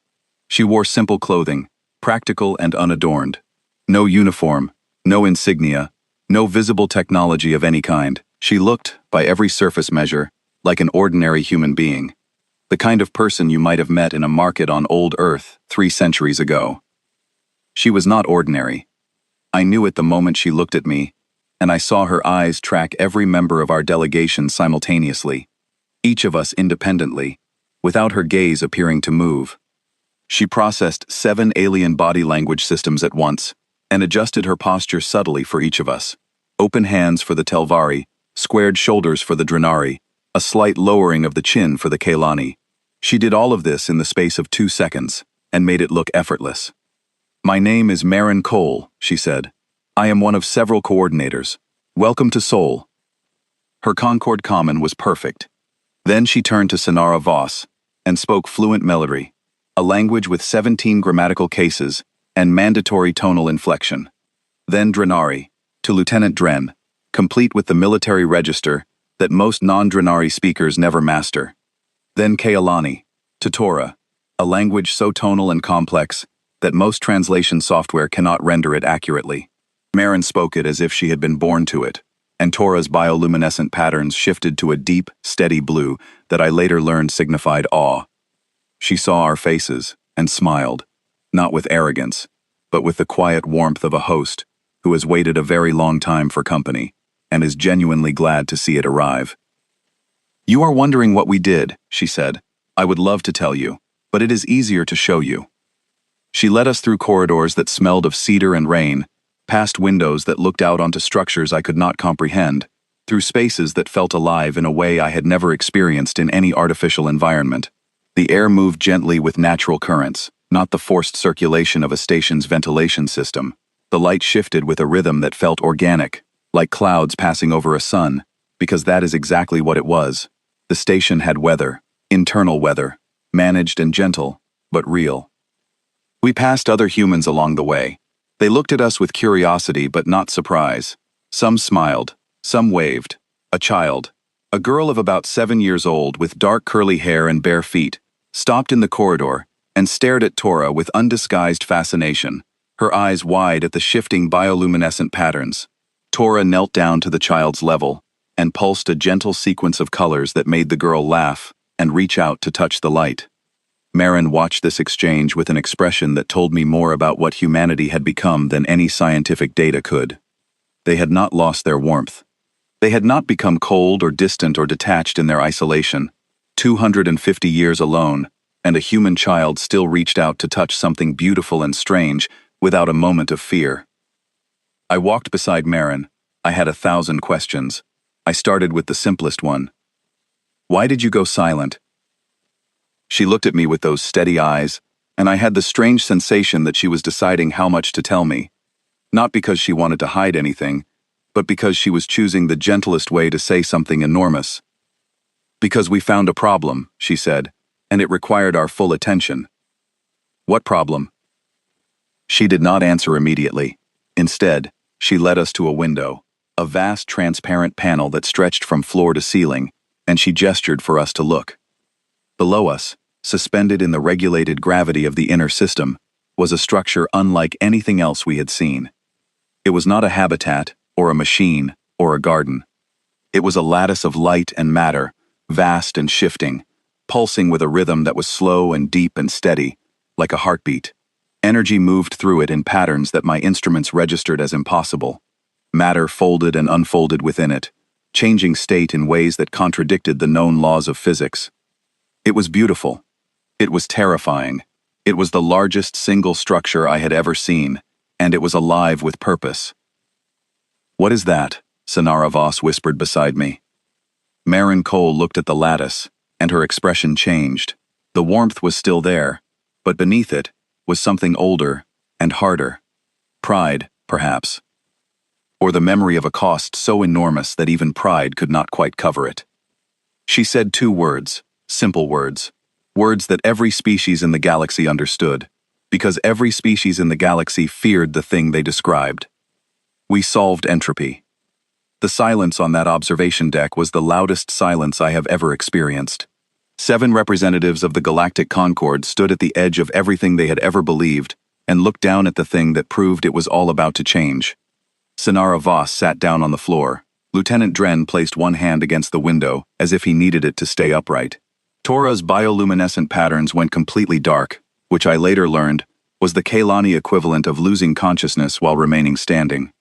She wore simple clothing, practical and unadorned. No uniform, no insignia, no visible technology of any kind. She looked, by every surface measure, like an ordinary human being. The kind of person you might have met in a market on old Earth 3 centuries ago. She was not ordinary. I knew it the moment she looked at me, and I saw her eyes track every member of our delegation simultaneously, each of us independently, without her gaze appearing to move. She processed 7 alien body language systems at once, and adjusted her posture subtly for each of us. Open hands for the Telvari, squared shoulders for the Drenari, a slight lowering of the chin for the Kailani. She did all of this in the space of 2 seconds, and made it look effortless. "My name is Marin Cole," she said. "I am one of several coordinators. Welcome to Seoul." Her Concord common was perfect. Then she turned to Sonara Voss and spoke fluent Melori, a language with 17 grammatical cases and mandatory tonal inflection. Then Drenari, to Lieutenant Dren, complete with the military register that most non-Drenari speakers never master. Then Kailani, to Tora, a language so tonal and complex that most translation software cannot render it accurately. Marin spoke it as if she had been born to it, and Tora's bioluminescent patterns shifted to a deep, steady blue that I later learned signified awe. She saw our faces and smiled, not with arrogance, but with the quiet warmth of a host who has waited a very long time for company and is genuinely glad to see it arrive. "You are wondering what we did," she said. "I would love to tell you, but it is easier to show you." She led us through corridors that smelled of cedar and rain, past windows that looked out onto structures I could not comprehend, through spaces that felt alive in a way I had never experienced in any artificial environment. The air moved gently with natural currents, not the forced circulation of a station's ventilation system. The light shifted with a rhythm that felt organic, like clouds passing over a sun, because that is exactly what it was. The station had weather, internal weather, managed and gentle, but real. We passed other humans along the way. They looked at us with curiosity but not surprise. Some smiled, some waved. A child, a girl of about 7 years old with dark curly hair and bare feet, stopped in the corridor and stared at Tora with undisguised fascination, her eyes wide at the shifting bioluminescent patterns. Tora knelt down to the child's level and pulsed a gentle sequence of colors that made the girl laugh and reach out to touch the light. Marin watched this exchange with an expression that told me more about what humanity had become than any scientific data could. They had not lost their warmth. They had not become cold or distant or detached in their isolation. 250 years alone, and a human child still reached out to touch something beautiful and strange without a moment of fear. I walked beside Marin. I had 1,000 questions. I started with the simplest one. Why did you go silent? She looked at me with those steady eyes, and I had the strange sensation that she was deciding how much to tell me. Not because she wanted to hide anything, but because she was choosing the gentlest way to say something enormous. Because we found a problem, she said, and it required our full attention. What problem? She did not answer immediately. Instead, she led us to a window, a vast transparent panel that stretched from floor to ceiling, and she gestured for us to look. Below us, suspended in the regulated gravity of the inner system, was a structure unlike anything else we had seen. It was not a habitat, or a machine, or a garden. It was a lattice of light and matter, vast and shifting, pulsing with a rhythm that was slow and deep and steady, like a heartbeat. Energy moved through it in patterns that my instruments registered as impossible. Matter folded and unfolded within it, changing state in ways that contradicted the known laws of physics. It was beautiful. It was terrifying. It was the largest single structure I had ever seen, and it was alive with purpose. What is that? Sonara Voss whispered beside me. Marin Cole looked at the lattice, and her expression changed. The warmth was still there, but beneath it was something older and harder. Pride, perhaps. Or the memory of a cost so enormous that even pride could not quite cover it. She said 2 words, simple words, words that every species in the galaxy understood, because every species in the galaxy feared the thing they described. We solved entropy. The silence on that observation deck was the loudest silence I have ever experienced. 7 representatives of the Galactic Concord stood at the edge of everything they had ever believed and looked down at the thing that proved it was all about to change. Sonara Voss sat down on the floor. Lieutenant Dren placed one hand against the window as if he needed it to stay upright. Tora's bioluminescent patterns went completely dark, which I later learned was the Kaylani equivalent of losing consciousness while remaining standing.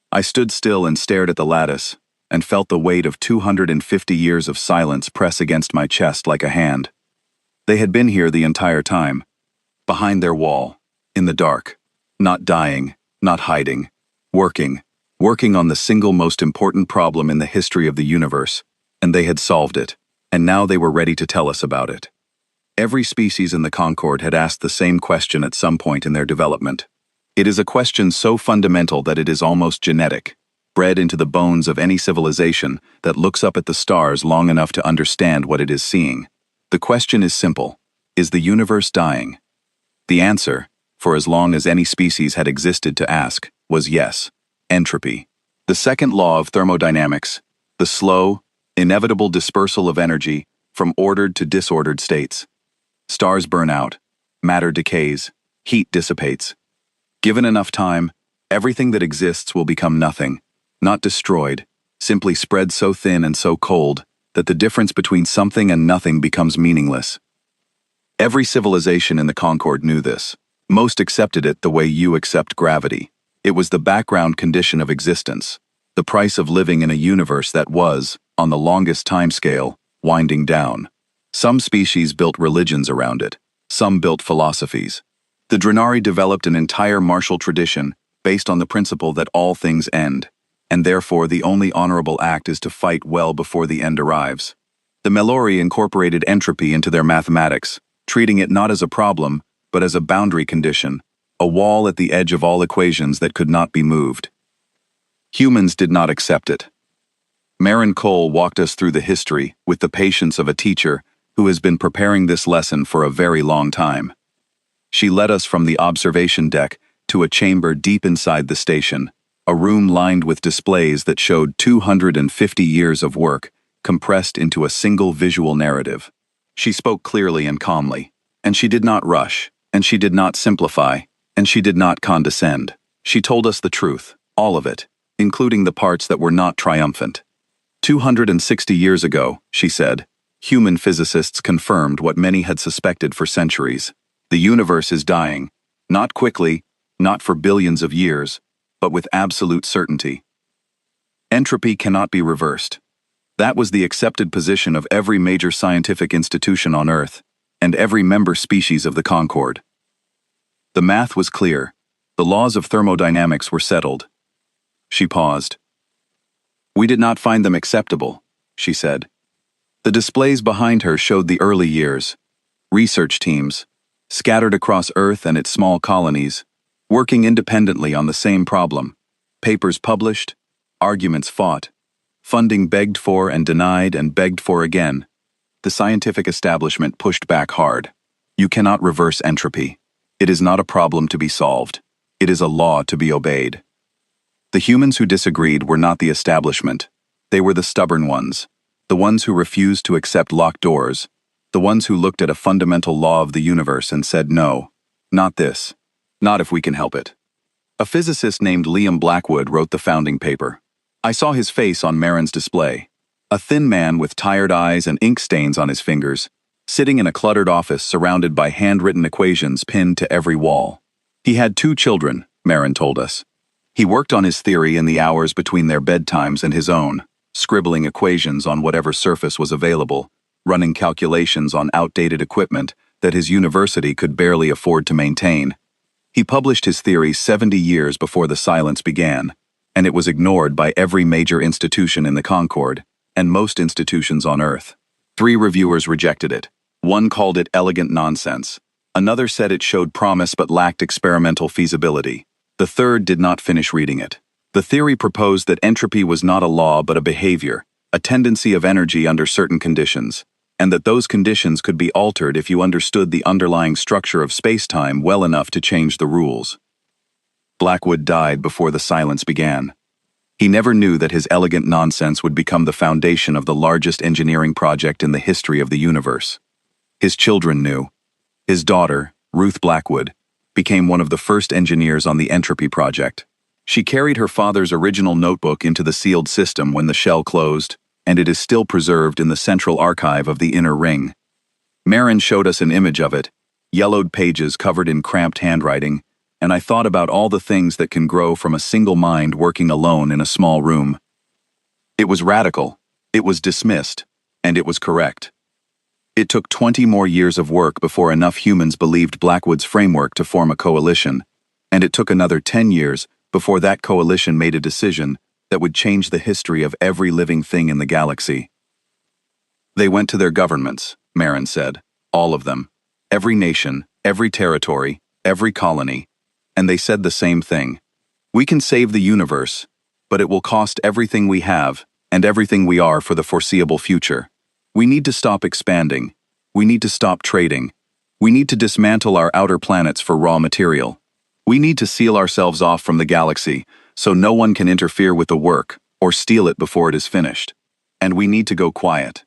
I stood still and stared at the lattice, and felt the weight of 250 years of silence press against my chest like a hand. They had been here the entire time, behind their wall, in the dark, not dying, not hiding, working on the single most important problem in the history of the universe, and they had solved it, and now they were ready to tell us about it. Every species in the Concord had asked the same question at some point in their development. It is a question so fundamental that it is almost genetic, bred into the bones of any civilization that looks up at the stars long enough to understand what it is seeing. The question is simple: is the universe dying? The answer, for as long as any species had existed to ask, was yes. Entropy. The second law of thermodynamics, the slow, inevitable dispersal of energy from ordered to disordered states. Stars burn out, matter decays, heat dissipates. Given enough time, everything that exists will become nothing, not destroyed, simply spread so thin and so cold that the difference between something and nothing becomes meaningless. Every civilization in the Concord knew this. Most accepted it the way you accept gravity. It was the background condition of existence, the price of living in a universe that was, on the longest timescale, winding down. Some species built religions around it. Some built philosophies. The Drenari developed an entire martial tradition based on the principle that all things end, and therefore the only honorable act is to fight well before the end arrives. The Melori incorporated entropy into their mathematics, treating it not as a problem, but as a boundary condition, a wall at the edge of all equations that could not be moved. Humans did not accept it. Marin Cole walked us through the history with the patience of a teacher who has been preparing this lesson for a very long time. She led us from the observation deck to a chamber deep inside the station, a room lined with displays that showed 250 years of work compressed into a single visual narrative. She spoke clearly and calmly, and she did not rush, and she did not simplify, and she did not condescend. She told us the truth, all of it, including the parts that were not triumphant. 260 years ago, she said, human physicists confirmed what many had suspected for centuries. The universe is dying, not quickly, not for billions of years, but with absolute certainty. Entropy cannot be reversed. That was the accepted position of every major scientific institution on Earth, and every member species of the Concord. The math was clear. The laws of thermodynamics were settled. She paused. We did not find them acceptable, she said. The displays behind her showed the early years. Research teams, scattered across Earth and its small colonies, working independently on the same problem. Papers published, arguments fought, funding begged for and denied and begged for again. The scientific establishment pushed back hard. You cannot reverse entropy. It is not a problem to be solved. It is a law to be obeyed. The humans who disagreed were not the establishment. They were the stubborn ones, the ones who refused to accept locked doors, the ones who looked at a fundamental law of the universe and said no, not this, not if we can help it. A physicist named Liam Blackwood wrote the founding paper. I saw his face on Marin's display. A thin man with tired eyes and ink stains on his fingers, sitting in a cluttered office surrounded by handwritten equations pinned to every wall. He had 2 children, Marin told us. He worked on his theory in the hours between their bedtimes and his own, scribbling equations on whatever surface was available, running calculations on outdated equipment that his university could barely afford to maintain. He published his theory 70 years before the silence began, and it was ignored by every major institution in the Concord, and most institutions on Earth. 3 reviewers rejected it. One called it elegant nonsense. Another said it showed promise but lacked experimental feasibility. The third did not finish reading it. The theory proposed that entropy was not a law but a behavior, a tendency of energy under certain conditions, and that those conditions could be altered if you understood the underlying structure of space-time well enough to change the rules. Blackwood died before the silence began. He never knew that his elegant nonsense would become the foundation of the largest engineering project in the history of the universe. His children knew. His daughter, Ruth Blackwood, became one of the first engineers on the Entropy Project. She carried her father's original notebook into the sealed system when the shell closed, and it is still preserved in the central archive of the Inner Ring. Marin showed us an image of it, yellowed pages covered in cramped handwriting, and I thought about all the things that can grow from a single mind working alone in a small room. It was radical, it was dismissed, and it was correct. It took 20 more years of work before enough humans believed Blackwood's framework to form a coalition, and it took another 10 years before that coalition made a decision that would change the history of every living thing in the galaxy. They went to their governments, Marin said, all of them, every nation, every territory, every colony, and they said the same thing. We can save the universe, but it will cost everything we have and everything we are for the foreseeable future. We need to stop expanding. We need to stop trading. We need to dismantle our outer planets for raw material. We need to seal ourselves off from the galaxy so no one can interfere with the work or steal it before it is finished. And we need to go quiet.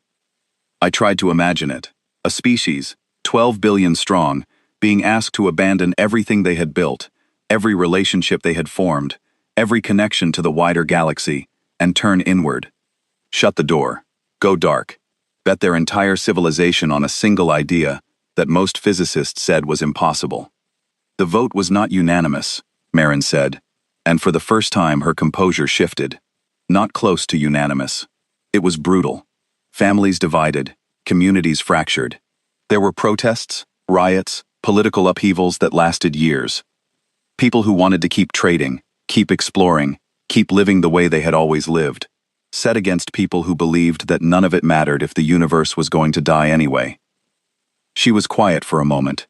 I tried to imagine it. A species, 12 billion strong, being asked to abandon everything they had built, every relationship they had formed, every connection to the wider galaxy, and turn inward. Shut the door. Go dark. Bet their entire civilization on a single idea that most physicists said was impossible. The vote was not unanimous, Marin said, and for the first time her composure shifted. Not close to unanimous. It was brutal. Families divided, communities fractured. There were protests, riots, political upheavals that lasted years. People who wanted to keep trading, keep exploring, keep living the way they had always lived, set against people who believed that none of it mattered if the universe was going to die anyway. She was quiet for a moment.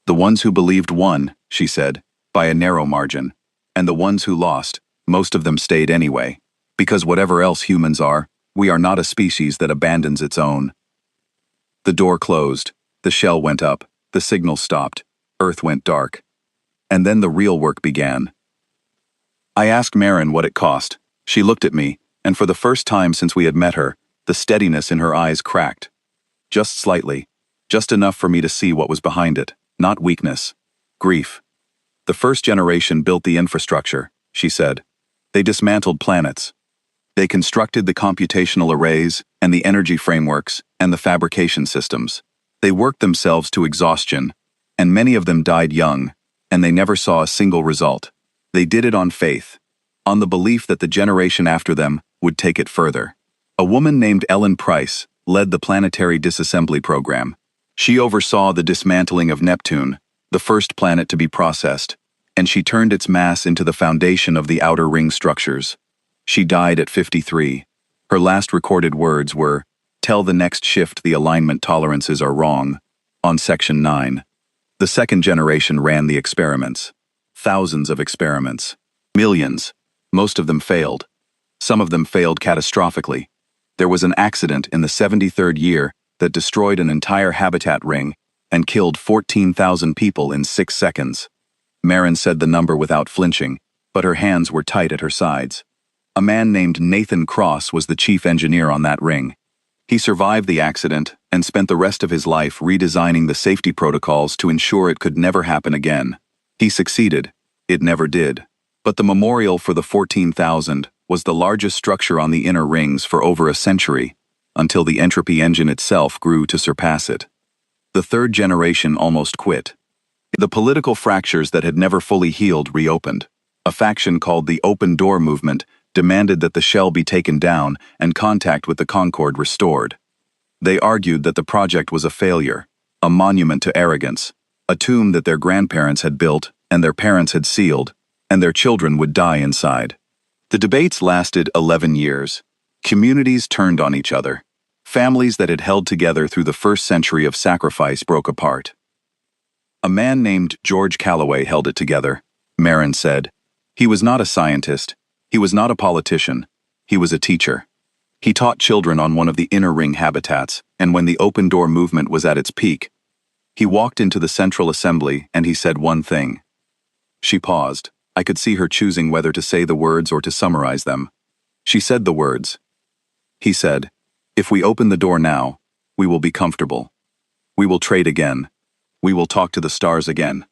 The ones who believed won, she said, by a narrow margin, and the ones who lost, most of them stayed anyway, because whatever else humans are, we are not a species that abandons its own. The door closed, the shell went up, the signal stopped, Earth went dark. And then the real work began. I asked Marin what it cost. She looked at me, and for the first time since we had met her, the steadiness in her eyes cracked. Just slightly, just enough for me to see what was behind it, not weakness, grief. The first generation built the infrastructure, she said. They dismantled planets. They constructed the computational arrays and the energy frameworks and the fabrication systems. They worked themselves to exhaustion, and many of them died young, and they never saw a single result. They did it on faith, on the belief that the generation after them would take it further. A woman named Ellen Price led the planetary disassembly program. She oversaw the dismantling of Neptune, the first planet to be processed, and she turned its mass into the foundation of the outer ring structures. She died at 53. Her last recorded words were, "Tell the next shift the alignment tolerances are wrong," on Section 9. The second generation ran the experiments. Thousands of experiments. Millions. Most of them failed. Some of them failed catastrophically. There was an accident in the 73rd year that destroyed an entire habitat ring and killed 14,000 people in 6 seconds. Marin said the number without flinching, but her hands were tight at her sides. A man named Nathan Cross was the chief engineer on that ring. He survived the accident and spent the rest of his life redesigning the safety protocols to ensure it could never happen again. He succeeded. It never did. But the memorial for the 14,000 was the largest structure on the inner rings for over a century, until the entropy engine itself grew to surpass it. The third generation almost quit. The political fractures that had never fully healed reopened. A faction called the Open Door Movement demanded that the shell be taken down and contact with the Concorde restored. They argued that the project was a failure, a monument to arrogance, a tomb that their grandparents had built and their parents had sealed, and their children would die inside. The debates lasted 11 years. Communities turned on each other. Families that had held together through the first century of sacrifice broke apart. A man named George Calloway held it together, Marin said. He was not a scientist. He was not a politician. He was a teacher. He taught children on one of the inner ring habitats, and when the open door movement was at its peak, he walked into the Central Assembly and he said one thing. She paused. I could see her choosing whether to say the words or to summarize them. She said the words. He said, "If we open the door now, we will be comfortable. We will trade again. We will talk to the stars again.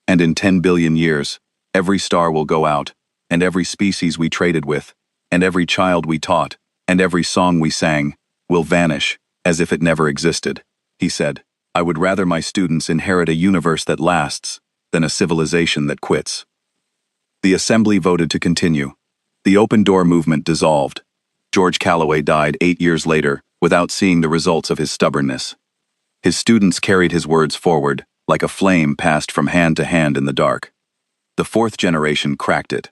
And in 10 billion years, every star will go out, and every species we traded with, and every child we taught, and every song we sang, will vanish, as if it never existed." He said, "I would rather my students inherit a universe that lasts than a civilization that quits." The assembly voted to continue. The open door movement dissolved. George Calloway died 8 years later without seeing the results of his stubbornness. His students carried his words forward, like a flame passed from hand to hand in the dark. The fourth generation cracked it.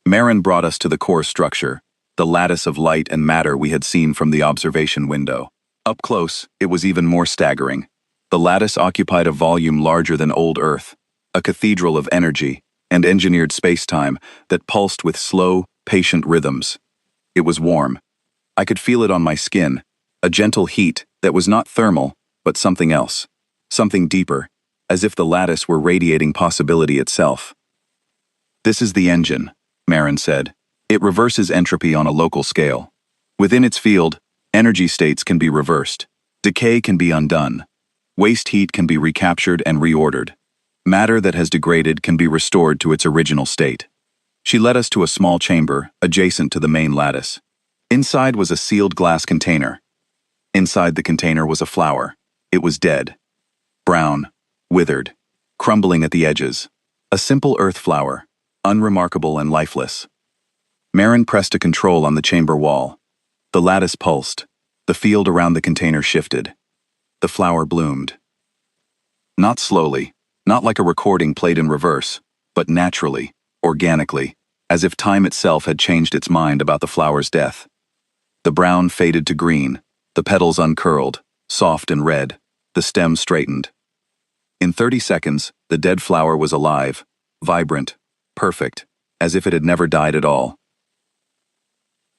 Marin brought us to the core structure, the lattice of light and matter we had seen from the observation window. Up close, it was even more staggering. The lattice occupied a volume larger than old Earth, a cathedral of energy and engineered space-time that pulsed with slow, patient rhythms. It was warm. I could feel it on my skin, a gentle heat that was not thermal, but something else, something deeper, as if the lattice were radiating possibility itself. "This is the engine," Marin said. "It reverses entropy on a local scale. Within its field, energy states can be reversed. Decay can be undone. Waste heat can be recaptured and reordered. Matter that has degraded can be restored to its original state." She led us to a small chamber adjacent to the main lattice. Inside was a sealed glass container. Inside the container was a flower. It was dead. Brown, withered, crumbling at the edges. A simple earth flower, unremarkable and lifeless. Marin pressed a control on the chamber wall. The lattice pulsed. The field around the container shifted. The flower bloomed. Not slowly, not like a recording played in reverse, but naturally, organically, as if time itself had changed its mind about the flower's death. The brown faded to green, the petals uncurled, soft and red, the stem straightened. In 30 seconds, the dead flower was alive, vibrant, perfect, as if it had never died at all.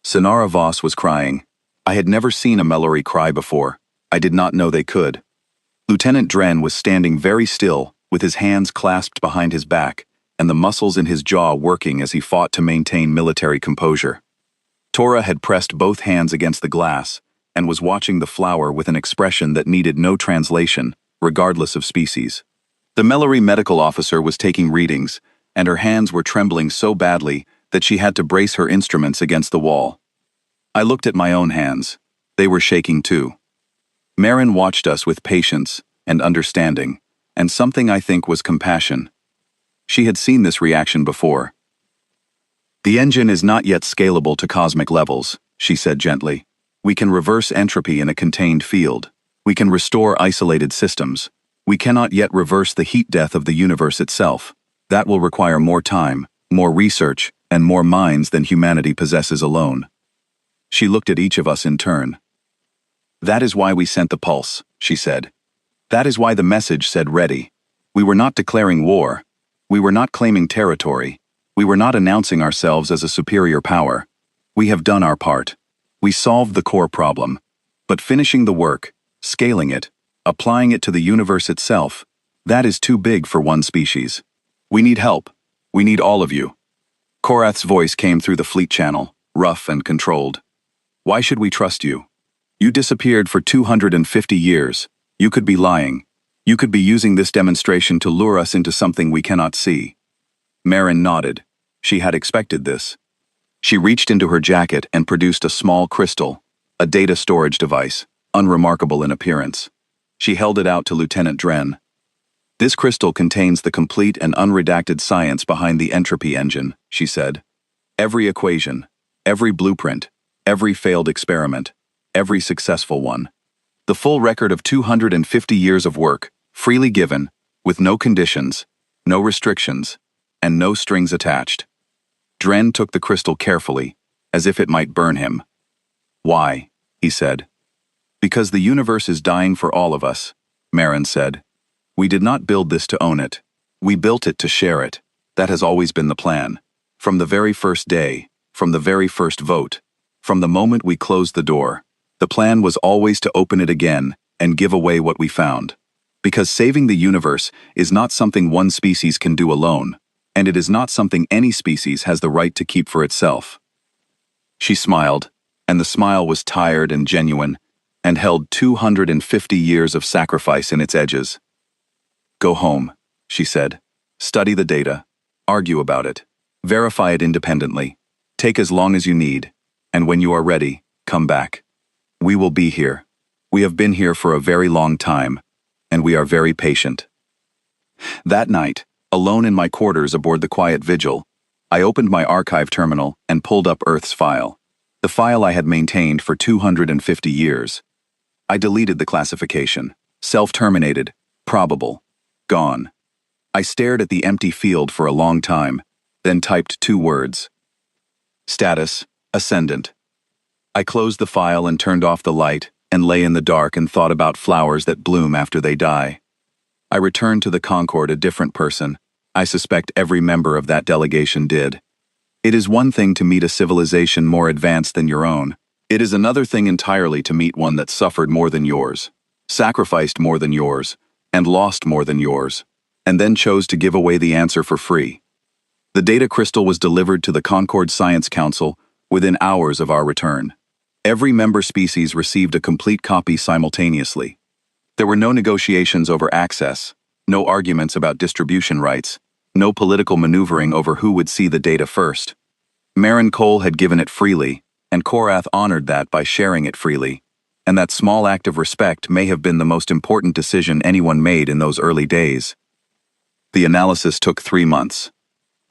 Sonara Voss was crying. I had never seen a Mellory cry before. I did not know they could. Lieutenant Dren was standing very still, with his hands clasped behind his back, and the muscles in his jaw working as he fought to maintain military composure. Tora had pressed both hands against the glass, and was watching the flower with an expression that needed no translation, regardless of species. The Mellory medical officer was taking readings, and her hands were trembling so badly that she had to brace her instruments against the wall. I looked at my own hands. They were shaking too. Marin watched us with patience and understanding, and something I think was compassion. She had seen this reaction before. "The engine is not yet scalable to cosmic levels," she said gently. "We can reverse entropy in a contained field. We can restore isolated systems. We cannot yet reverse the heat death of the universe itself. That will require more time, more research, and more minds than humanity possesses alone." She looked at each of us in turn. "That is why we sent the pulse," she said. "That is why the message said ready. We were not declaring war. We were not claiming territory. We were not announcing ourselves as a superior power. We have done our part. We solved the core problem. But finishing the work, scaling it, applying it to the universe itself, that is too big for one species. We need help. We need all of you." Korath's voice came through the fleet channel, rough and controlled. "Why should we trust you? You disappeared for 250 years. You could be lying. You could be using this demonstration to lure us into something we cannot see." Marin nodded. She had expected this. She reached into her jacket and produced a small crystal, a data storage device, unremarkable in appearance. She held it out to Lieutenant Dren. "This crystal contains the complete and unredacted science behind the entropy engine," she said. "Every equation, every blueprint, every failed experiment, every successful one. The full record of 250 years of work, freely given, with no conditions, no restrictions, and no strings attached." Dren took the crystal carefully, as if it might burn him. "Why?" he said. "Because the universe is dying for all of us," Marin said. "We did not build this to own it. We built it to share it. That has always been the plan. From the very first day, from the very first vote, from the moment we closed the door, the plan was always to open it again and give away what we found. Because saving the universe is not something one species can do alone, and it is not something any species has the right to keep for itself." She smiled, and the smile was tired and genuine, and held 250 years of sacrifice in its edges. "Go home," she said. "Study the data. Argue about it. Verify it independently. Take as long as you need, and when you are ready, come back. We will be here. We have been here for a very long time, and we are very patient." That night, alone in my quarters aboard the Quiet Vigil, I opened my archive terminal and pulled up Earth's file, the file I had maintained for 250 years. I deleted the classification, self-terminated, probable, gone. I stared at the empty field for a long time, then typed 2 words. Status, ascendant. I closed the file and turned off the light and lay in the dark and thought about flowers that bloom after they die. I returned to the Concorde a different person. I suspect every member of that delegation did. It is one thing to meet a civilization more advanced than your own. It is another thing entirely to meet one that suffered more than yours, sacrificed more than yours, and lost more than yours, and then chose to give away the answer for free. The data crystal was delivered to the Concorde Science Council within hours of our return. Every member species received a complete copy simultaneously. There were no negotiations over access, no arguments about distribution rights, no political maneuvering over who would see the data first. Marin Cole had given it freely, and Korath honored that by sharing it freely, and that small act of respect may have been the most important decision anyone made in those early days. The analysis took 3 months.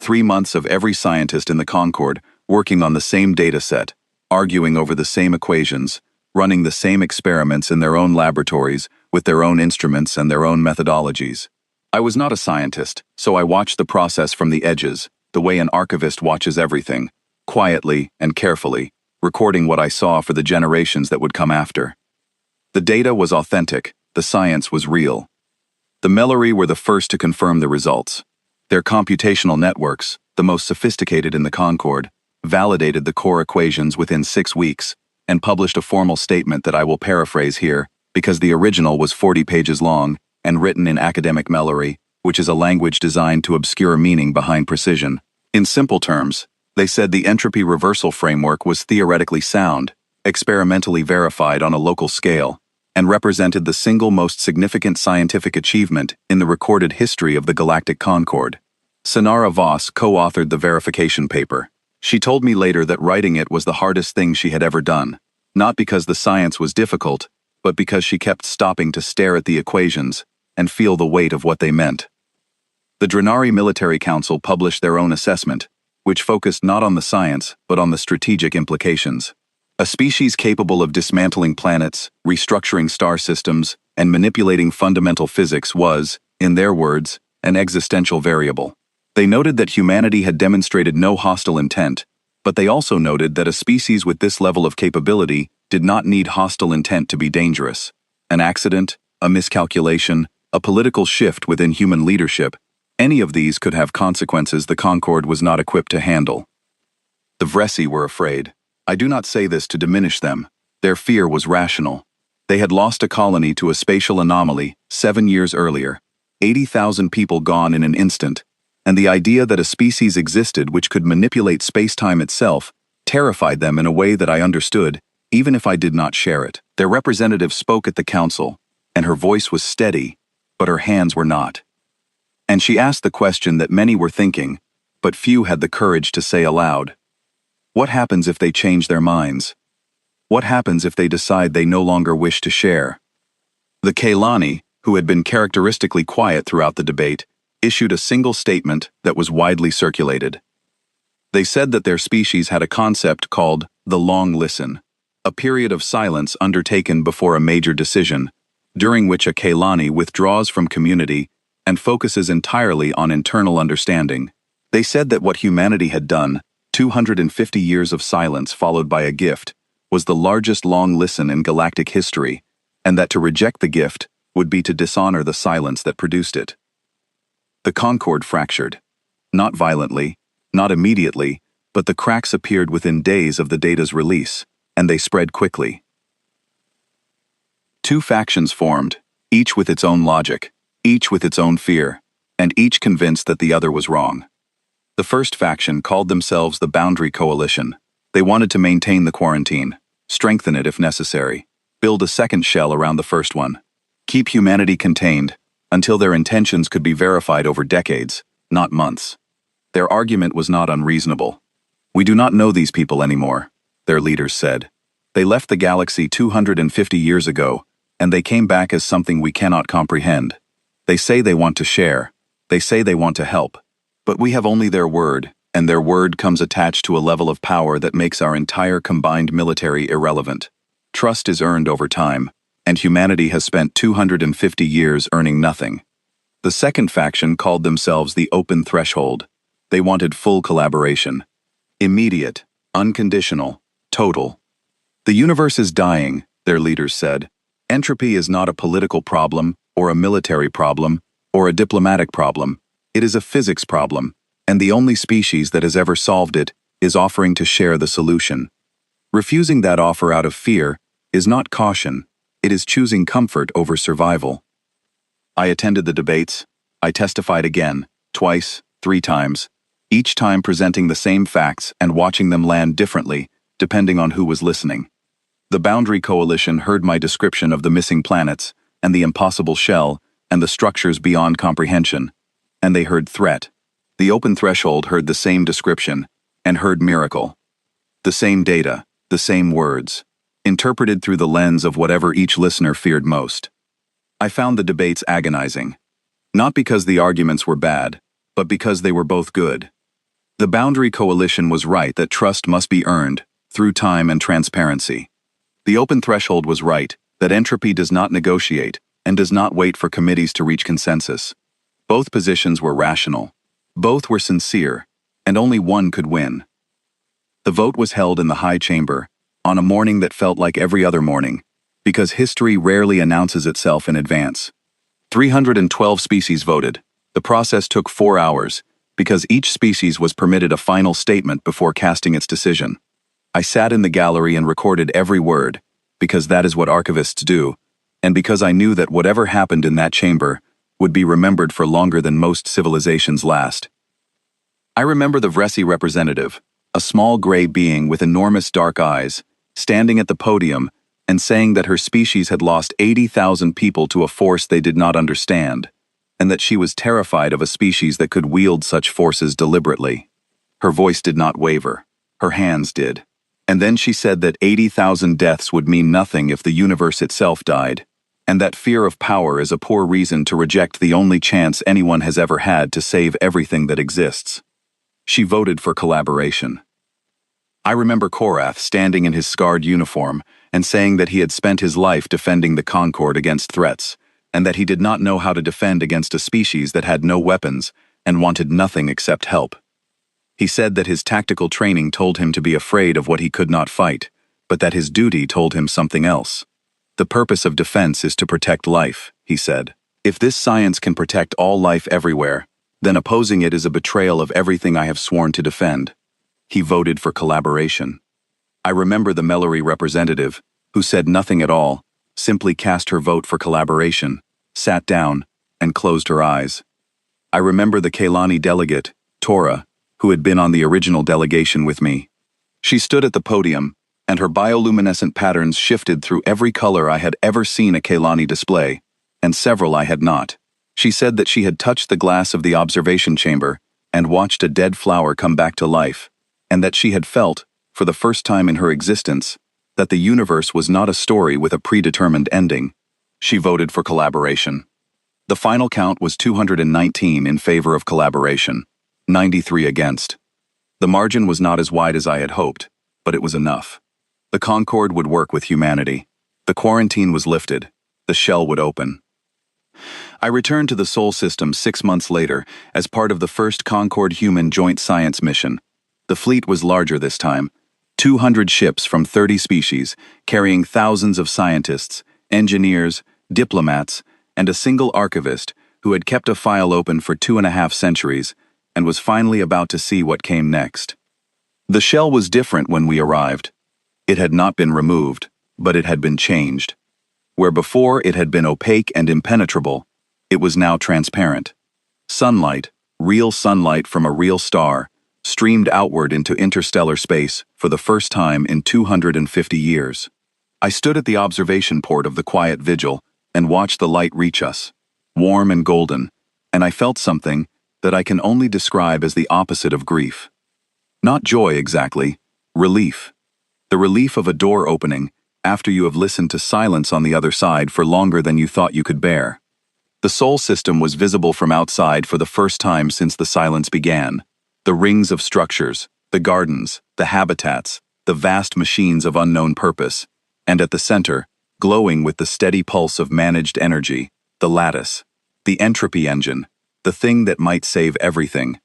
3 months of every scientist in the Concorde working on the same data set, arguing over the same equations, running the same experiments in their own laboratories with their own instruments and their own methodologies. I was not a scientist, so I watched the process from the edges, the way an archivist watches everything, quietly and carefully, recording what I saw for the generations that would come after. The data was authentic, the science was real. The Mellery were the first to confirm the results. Their computational networks, the most sophisticated in the Concorde, validated the core equations within 6 weeks, and published a formal statement that I will paraphrase here, because the original was 40 pages long and written in academic Mellery, which is a language designed to obscure meaning behind precision. In simple terms, they said the entropy reversal framework was theoretically sound, experimentally verified on a local scale, and represented the single most significant scientific achievement in the recorded history of the Galactic Concorde. Sanara Voss co-authored the verification paper. She told me later that writing it was the hardest thing she had ever done, not because the science was difficult, but because she kept stopping to stare at the equations and feel the weight of what they meant. The Drenari Military Council published their own assessment, which focused not on the science, but on the strategic implications. A species capable of dismantling planets, restructuring star systems, and manipulating fundamental physics was, in their words, an existential variable. They noted that humanity had demonstrated no hostile intent, but they also noted that a species with this level of capability did not need hostile intent to be dangerous. An accident, a miscalculation, a political shift within human leadership, any of these could have consequences the Concorde was not equipped to handle. The Vresi were afraid. I do not say this to diminish them. Their fear was rational. They had lost a colony to a spatial anomaly 7 years earlier, 80,000 people gone in an instant, and the idea that a species existed which could manipulate space-time itself terrified them in a way that I understood, even if I did not share it. Their representative spoke at the council, and her voice was steady, but her hands were not. And she asked the question that many were thinking, but few had the courage to say aloud. What happens if they change their minds? What happens if they decide they no longer wish to share? The Kailani, who had been characteristically quiet throughout the debate, issued a single statement that was widely circulated. They said that their species had a concept called the long listen, a period of silence undertaken before a major decision, during which a Kailani withdraws from community and focuses entirely on internal understanding. They said that what humanity had done, 250 years of silence followed by a gift, was the largest long listen in galactic history, and that to reject the gift would be to dishonor the silence that produced it. The Concorde fractured. Not violently, not immediately, but the cracks appeared within days of the data's release, and they spread quickly. Two factions formed, each with its own logic, each with its own fear, and each convinced that the other was wrong. The first faction called themselves the Boundary Coalition. They wanted to maintain the quarantine, strengthen it if necessary, build a second shell around the first one, keep humanity contained until their intentions could be verified over decades, not months. Their argument was not unreasonable. We do not know these people anymore, their leaders said. They left the galaxy 250 years ago, and they came back as something we cannot comprehend. They say they want to share. They say they want to help. But we have only their word, and their word comes attached to a level of power that makes our entire combined military irrelevant. Trust is earned over time, and humanity has spent 250 years earning nothing. The second faction called themselves the Open Threshold. They wanted full collaboration. Immediate, unconditional, total. The universe is dying, their leaders said. Entropy is not a political problem, or a military problem, or a diplomatic problem. It is a physics problem, and the only species that has ever solved it is offering to share the solution. Refusing that offer out of fear is not caution, it is choosing comfort over survival. I attended the debates. I testified again, twice, 3 times, each time presenting the same facts and watching them land differently, depending on who was listening. The Boundary Coalition heard my description of the missing planets, and the impossible shell, and the structures beyond comprehension. And they heard threat. The Open Threshold heard the same description, and heard miracle. The same data, the same words, interpreted through the lens of whatever each listener feared most. I found the debates agonizing. Not because the arguments were bad, but because they were both good. The Boundary Coalition was right that trust must be earned, through time and transparency. The Open Threshold was right that entropy does not negotiate and does not wait for committees to reach consensus. Both positions were rational. Both were sincere, and only one could win. The vote was held in the High Chamber, on a morning that felt like every other morning, because history rarely announces itself in advance. 312 species voted. The process took 4 hours, because each species was permitted a final statement before casting its decision. I sat in the gallery and recorded every word, because that is what archivists do, and because I knew that whatever happened in that chamber would be remembered for longer than most civilizations last. I remember the Vresi representative, a small gray being with enormous dark eyes, standing at the podium and saying that her species had lost 80,000 people to a force they did not understand, and that she was terrified of a species that could wield such forces deliberately. Her voice did not waver. Her hands did. And then she said that 80,000 deaths would mean nothing if the universe itself died, and that fear of power is a poor reason to reject the only chance anyone has ever had to save everything that exists. She voted for collaboration. I remember Korath standing in his scarred uniform and saying that he had spent his life defending the Concord against threats, and that he did not know how to defend against a species that had no weapons and wanted nothing except help. He said that his tactical training told him to be afraid of what he could not fight, but that his duty told him something else. The purpose of defense is to protect life, he said. If this science can protect all life everywhere, then opposing it is a betrayal of everything I have sworn to defend. He voted for collaboration. I remember the Mellery representative, who said nothing at all, simply cast her vote for collaboration, sat down, and closed her eyes. I remember the Kaylani delegate, Tora, who had been on the original delegation with me. She stood at the podium, and her bioluminescent patterns shifted through every color I had ever seen a Kaylani display, and several I had not. She said that she had touched the glass of the observation chamber and watched a dead flower come back to life, and that she had felt, for the first time in her existence, that the universe was not a story with a predetermined ending. She voted for collaboration. The final count was 219 in favor of collaboration, 93 against. The margin was not as wide as I had hoped, but it was enough. The Concord would work with humanity. The quarantine was lifted. The shell would open. I returned to the Sol system 6 months later as part of the first Concord Human Joint Science mission. The fleet was larger this time, 200 ships from 30 species, carrying thousands of scientists, engineers, diplomats, and a single archivist who had kept a file open for 2.5 centuries and was finally about to see what came next. The shell was different when we arrived. It had not been removed, but it had been changed. Where before it had been opaque and impenetrable, it was now transparent. Sunlight, real sunlight from a real star, streamed outward into interstellar space for the first time in 250 years. I stood at the observation port of the quiet vigil and watched the light reach us, warm and golden, and I felt something that I can only describe as the opposite of grief. Not joy exactly, relief. The relief of a door opening after you have listened to silence on the other side for longer than you thought you could bear. The Sol system was visible from outside for the first time since the silence began. The rings of structures, the gardens, the habitats, the vast machines of unknown purpose, and at the center, glowing with the steady pulse of managed energy, the lattice, the entropy engine, the thing that might save everything.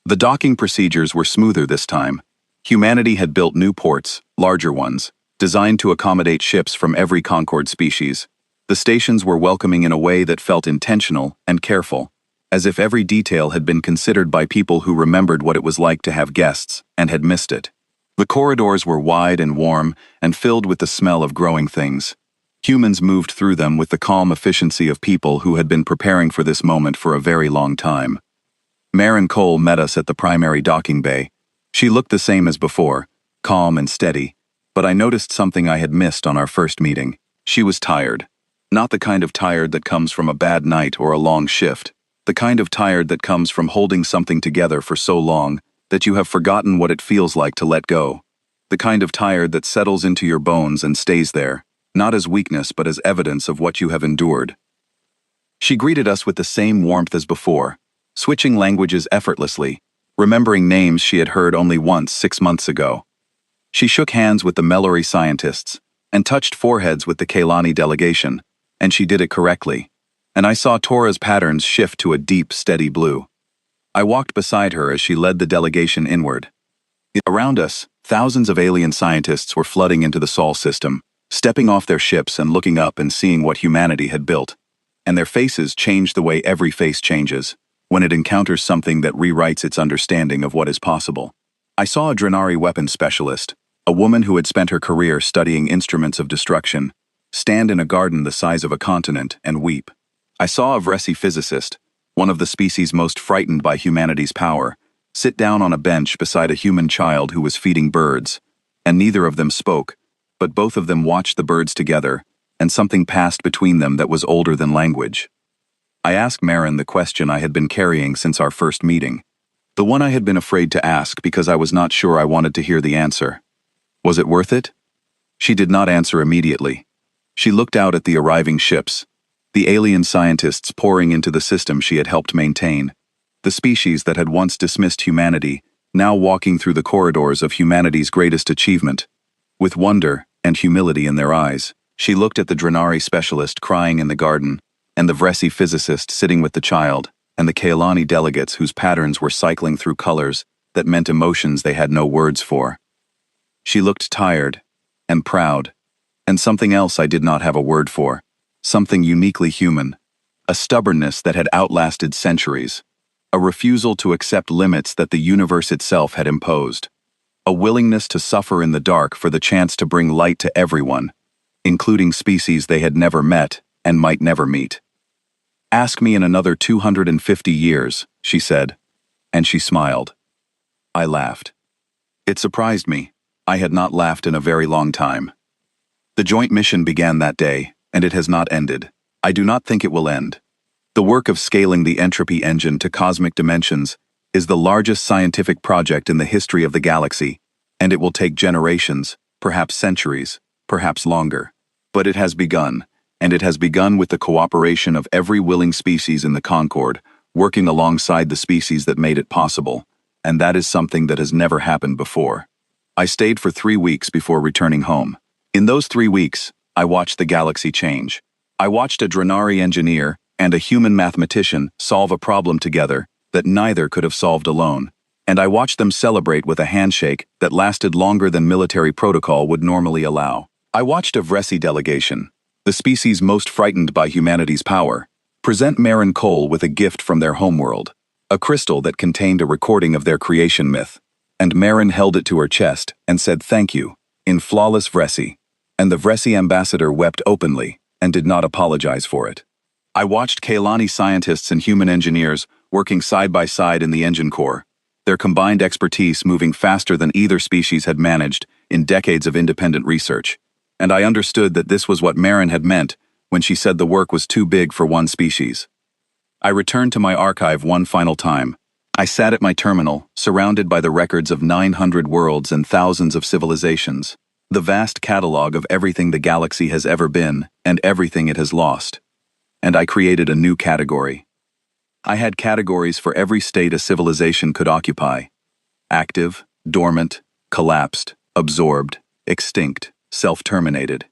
The docking procedures were smoother this time. Humanity had built new ports, larger ones, designed to accommodate ships from every Concord species. The stations were welcoming in a way that felt intentional and careful, as if every detail had been considered by people who remembered what it was like to have guests and had missed it. The corridors were wide and warm and filled with the smell of growing things. Humans moved through them with the calm efficiency of people who had been preparing for this moment for a very long time. Maren Cole met us at the primary docking bay. She looked the same as before, calm and steady, but I noticed something I had missed on our first meeting. She was tired. Not the kind of tired that comes from a bad night or a long shift. The kind of tired that comes from holding something together for so long that you have forgotten what it feels like to let go. The kind of tired that settles into your bones and stays there, not as weakness but as evidence of what you have endured. She greeted us with the same warmth as before, switching languages effortlessly, remembering names she had heard only once 6 months ago. She shook hands with the Mellery scientists and touched foreheads with the Kaylani delegation, and she did it correctly, and I saw Tora's patterns shift to a deep, steady blue. I walked beside her as she led the delegation inward. Around us, thousands of alien scientists were flooding into the Sol system, stepping off their ships and looking up and seeing what humanity had built. And their faces changed the way every face changes, when it encounters something that rewrites its understanding of what is possible. I saw a Drenari weapons specialist, a woman who had spent her career studying instruments of destruction, stand in a garden the size of a continent and weep. I saw a Vresi physicist, one of the species most frightened by humanity's power, sit down on a bench beside a human child who was feeding birds, and neither of them spoke, but both of them watched the birds together, and something passed between them that was older than language. I asked Maren the question I had been carrying since our first meeting. The one I had been afraid to ask because I was not sure I wanted to hear the answer. Was it worth it? She did not answer immediately. She looked out at the arriving ships, the alien scientists pouring into the system she had helped maintain, the species that had once dismissed humanity, now walking through the corridors of humanity's greatest achievement. With wonder and humility in their eyes, she looked at the Drenari specialist crying in the garden, and the Vresi physicist sitting with the child, and the Kailani delegates whose patterns were cycling through colors that meant emotions they had no words for. She looked tired and proud, and something else I did not have a word for, something uniquely human, a stubbornness that had outlasted centuries, a refusal to accept limits that the universe itself had imposed, a willingness to suffer in the dark for the chance to bring light to everyone, including species they had never met and might never meet. "Ask me in another 250 years, she said, and she smiled. I laughed. It surprised me. I had not laughed in a very long time. The joint mission began that day, and it has not ended. I do not think it will end. The work of scaling the entropy engine to cosmic dimensions is the largest scientific project in the history of the galaxy, and it will take generations, perhaps centuries, perhaps longer. But it has begun, and it has begun with the cooperation of every willing species in the Concord, working alongside the species that made it possible, and that is something that has never happened before. I stayed for 3 weeks before returning home. In those 3 weeks, I watched the galaxy change. I watched a Drenari engineer and a human mathematician solve a problem together that neither could have solved alone, and I watched them celebrate with a handshake that lasted longer than military protocol would normally allow. I watched a Vresi delegation, the species most frightened by humanity's power, present Marin Cole with a gift from their homeworld, a crystal that contained a recording of their creation myth, and Marin held it to her chest and said thank you, in flawless Vresi, and the Vresi ambassador wept openly and did not apologize for it. I watched Kailani scientists and human engineers working side by side in the engine core, their combined expertise moving faster than either species had managed in decades of independent research, and I understood that this was what Marin had meant when she said the work was too big for one species. I returned to my archive one final time. I sat at my terminal, surrounded by the records of 900 worlds and thousands of civilizations, the vast catalog of everything the galaxy has ever been and everything it has lost. And I created a new category. I had categories for every state a civilization could occupy: active, dormant, collapsed, absorbed, extinct, self-terminated.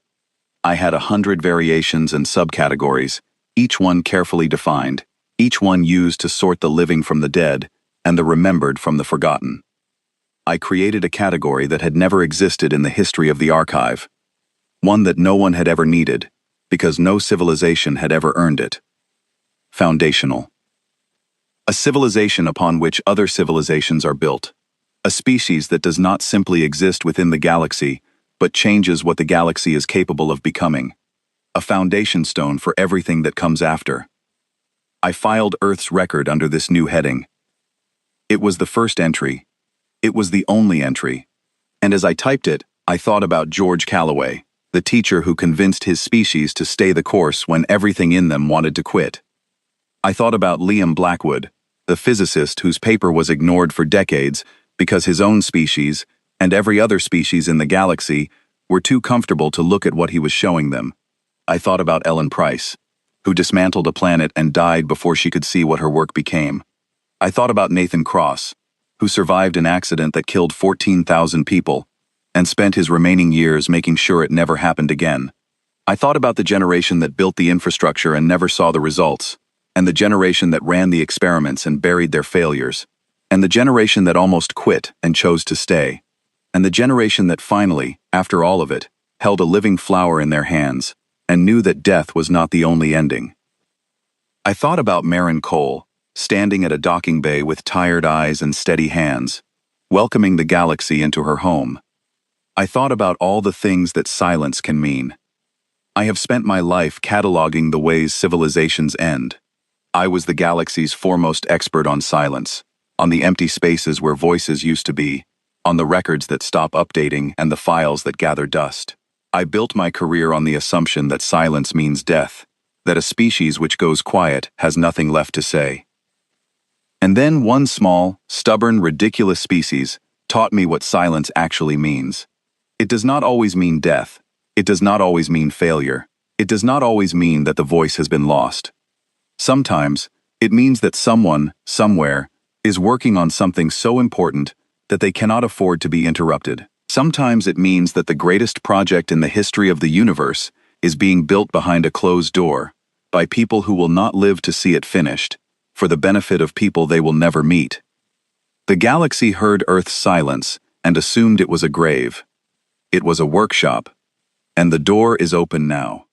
I had 100 variations and subcategories, each one carefully defined, each one used to sort the living from the dead and the remembered from the forgotten. I created a category that had never existed in the history of the archive, one that no one had ever needed, because no civilization had ever earned it. Foundational. A civilization upon which other civilizations are built. A species that does not simply exist within the galaxy, but changes what the galaxy is capable of becoming. A foundation stone for everything that comes after. I filed Earth's record under this new heading. It was the first entry. It was the only entry. And as I typed it, I thought about George Calloway, the teacher who convinced his species to stay the course when everything in them wanted to quit. I thought about Liam Blackwood, the physicist whose paper was ignored for decades because his own species, and every other species in the galaxy, were too comfortable to look at what he was showing them. I thought about Ellen Price, who dismantled a planet and died before she could see what her work became. I thought about Nathan Cross, who survived an accident that killed 14,000 people, and spent his remaining years making sure it never happened again. I thought about the generation that built the infrastructure and never saw the results, and the generation that ran the experiments and buried their failures, and the generation that almost quit and chose to stay, and the generation that finally, after all of it, held a living flower in their hands and knew that death was not the only ending. I thought about Marin Cole, standing at a docking bay with tired eyes and steady hands, welcoming the galaxy into her home. I thought about all the things that silence can mean. I have spent my life cataloging the ways civilizations end. I was the galaxy's foremost expert on silence, on the empty spaces where voices used to be, on the records that stop updating and the files that gather dust. I built my career on the assumption that silence means death, that a species which goes quiet has nothing left to say. And then one small, stubborn, ridiculous species taught me what silence actually means. It does not always mean death. It does not always mean failure. It does not always mean that the voice has been lost. Sometimes, it means that someone, somewhere, is working on something so important that they cannot afford to be interrupted. Sometimes it means that the greatest project in the history of the universe is being built behind a closed door, by people who will not live to see it finished, for the benefit of people they will never meet. The galaxy heard Earth's silence and assumed it was a grave. It was a workshop, and the door is open now.